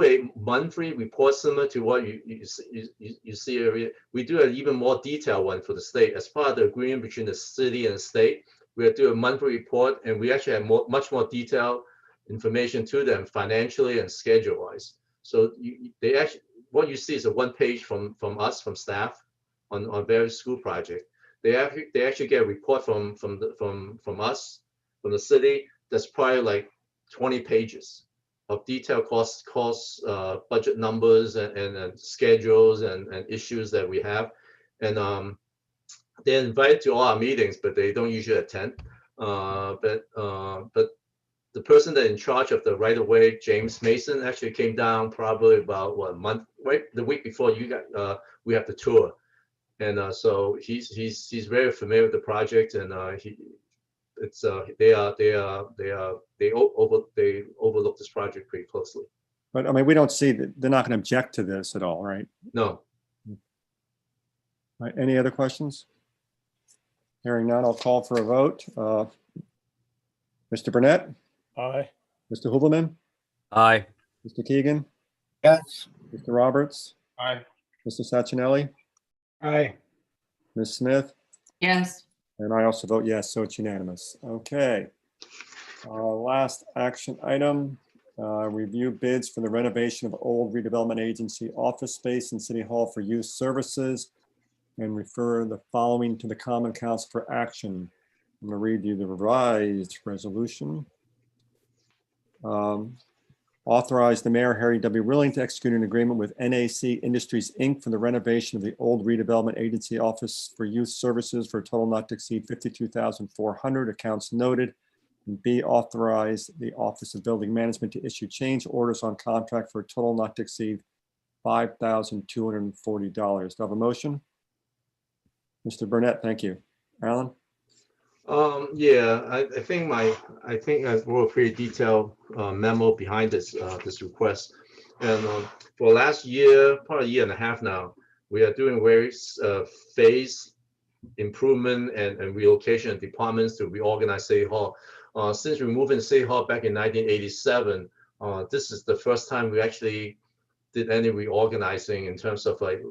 D: a monthly report similar to what you see earlier. We do an even more detailed one for the state as part of the agreement between the city and the state. We do a monthly report, and we actually have much more detailed information to them financially and schedule wise. So they actually, what you see is a one page from us, from staff on various school projects. They actually get a report from us, from the city, that's probably like 20 pages of detailed costs, budget numbers, and schedules and issues that we have. And they're invited to all our meetings, but they don't usually attend. But the person that in charge of the right of way, James Mason, actually came down probably about a month, right, the week before we have the tour. And so he's very familiar with the project, and they overlook this project pretty closely.
B: But I mean, we don't see that they're not going to object to this at all, right?
D: No.
B: All right, any other questions? Hearing none, I'll call for a vote. Mr. Burnett?
J: Aye.
B: Mr. Hubelman?
L: Aye.
B: Mr. Keegan?
K: Yes.
B: Mr. Roberts?
J: Aye.
B: Mr. Sacchinelli?
M: Aye.
B: Ms. Smith?
G: Yes.
B: And I also vote yes, so it's unanimous. Okay. Last action item, review bids for the renovation of old redevelopment agency office space in City Hall for youth services, and refer the following to the Common Council for action. I'm going to read you the revised resolution. Authorize the mayor, Harry W. Rilling, to execute an agreement with NAC Industries, Inc. for the renovation of the old redevelopment agency office for youth services for a total not to exceed $52,400. Accounts noted. And B, authorize the Office of Building Management to issue change orders on contract for a total not to exceed $5,240. Do I have a motion? Mr. Burnett, thank you. Alan?
D: Yeah, I think I wrote a pretty detailed memo behind this request. And for last year, probably a year and a half now, We are doing various phase improvement and relocation of departments to reorganize City Hall. Since we moved in City Hall back in 1987, this is the first time we actually did any reorganizing in terms of like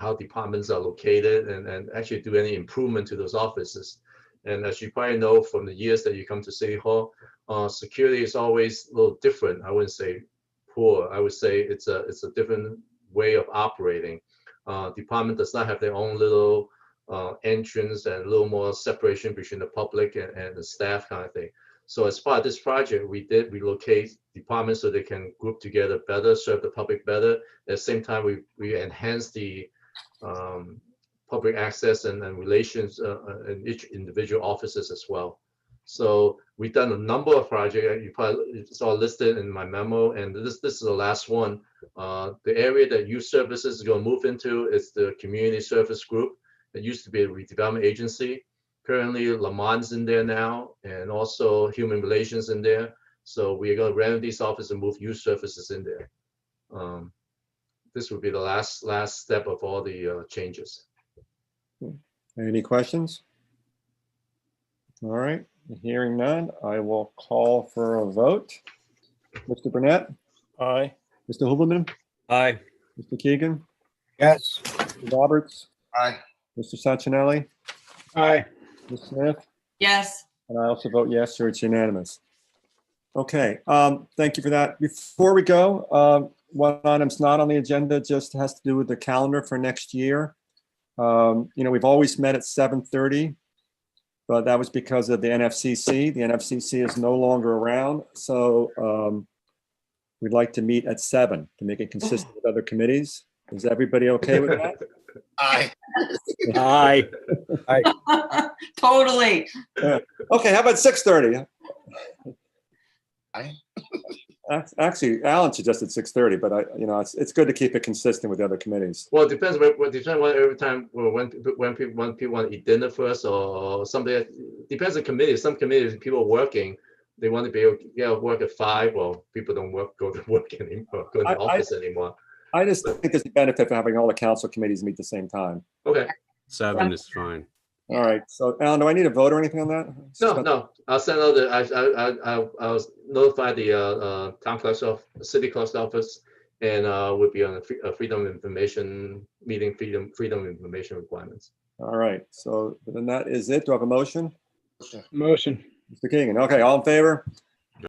D: how departments are located and actually do any improvement to those offices. And as you probably know from the years that you come to City Hall, security is always a little different. I wouldn't say poor. I would say it's a different way of operating. Department does not have their own little entrance and a little more separation between the public and the staff kind of thing. So as part of this project, we did relocate departments so they can group together better, serve the public better. At the same time, we enhance the public access and relations in each individual offices as well. So we've done a number of projects. You probably saw listed in my memo, and this is the last one. The area that youth services is going to move into is the community service group. It used to be a redevelopment agency. Currently, Lamont's in there now, and also human relations in there. So we are going to renovate these offices and move youth services in there. This would be the last step of all the changes.
B: Any questions? All right, hearing none, I will call for a vote. Mr. Burnett?
J: Aye.
B: Mr. Huberman?
L: Aye.
B: Mr. Keegan?
K: Yes.
B: Mr. Roberts?
C: Aye.
B: Mr. Santinelli?
M: Aye.
B: Ms. Smith?
G: Yes.
B: And I also vote yes, so it's unanimous. Okay, thank you for that. Before we go, one item's not on the agenda, just has to do with the calendar for next year. We've always met at 7:30, but that was because of the NFCC. The NFCC is no longer around, so we'd like to meet at 7 to make it consistent with other committees. Is everybody okay with that?
C: Aye.
K: Aye.
G: Totally.
B: Okay, how about 6:30?
C: Aye.
B: Actually, Alan suggested 6:30, but it's good to keep it consistent with the other committees.
D: Well, it depends. Every time when people want to eat dinner first, or something. Depends on committees. Some committees, people are working. They want to be able to work at 5. Well, people don't go to work anymore, go to the office anymore.
B: I just think there's a benefit for having all the council committees meet at the same time.
D: Okay.
L: 7 is fine.
B: All right. So, Alan, do I need a vote or anything on that?
D: No. I'll send out I'll notify the town clerk's office, city clerk's office, and would be on a freedom of information meeting, freedom of information requirements.
B: All right. So then that is it. Do I have a motion?
M: Motion.
B: Mr. Keegan. Okay. All in favor?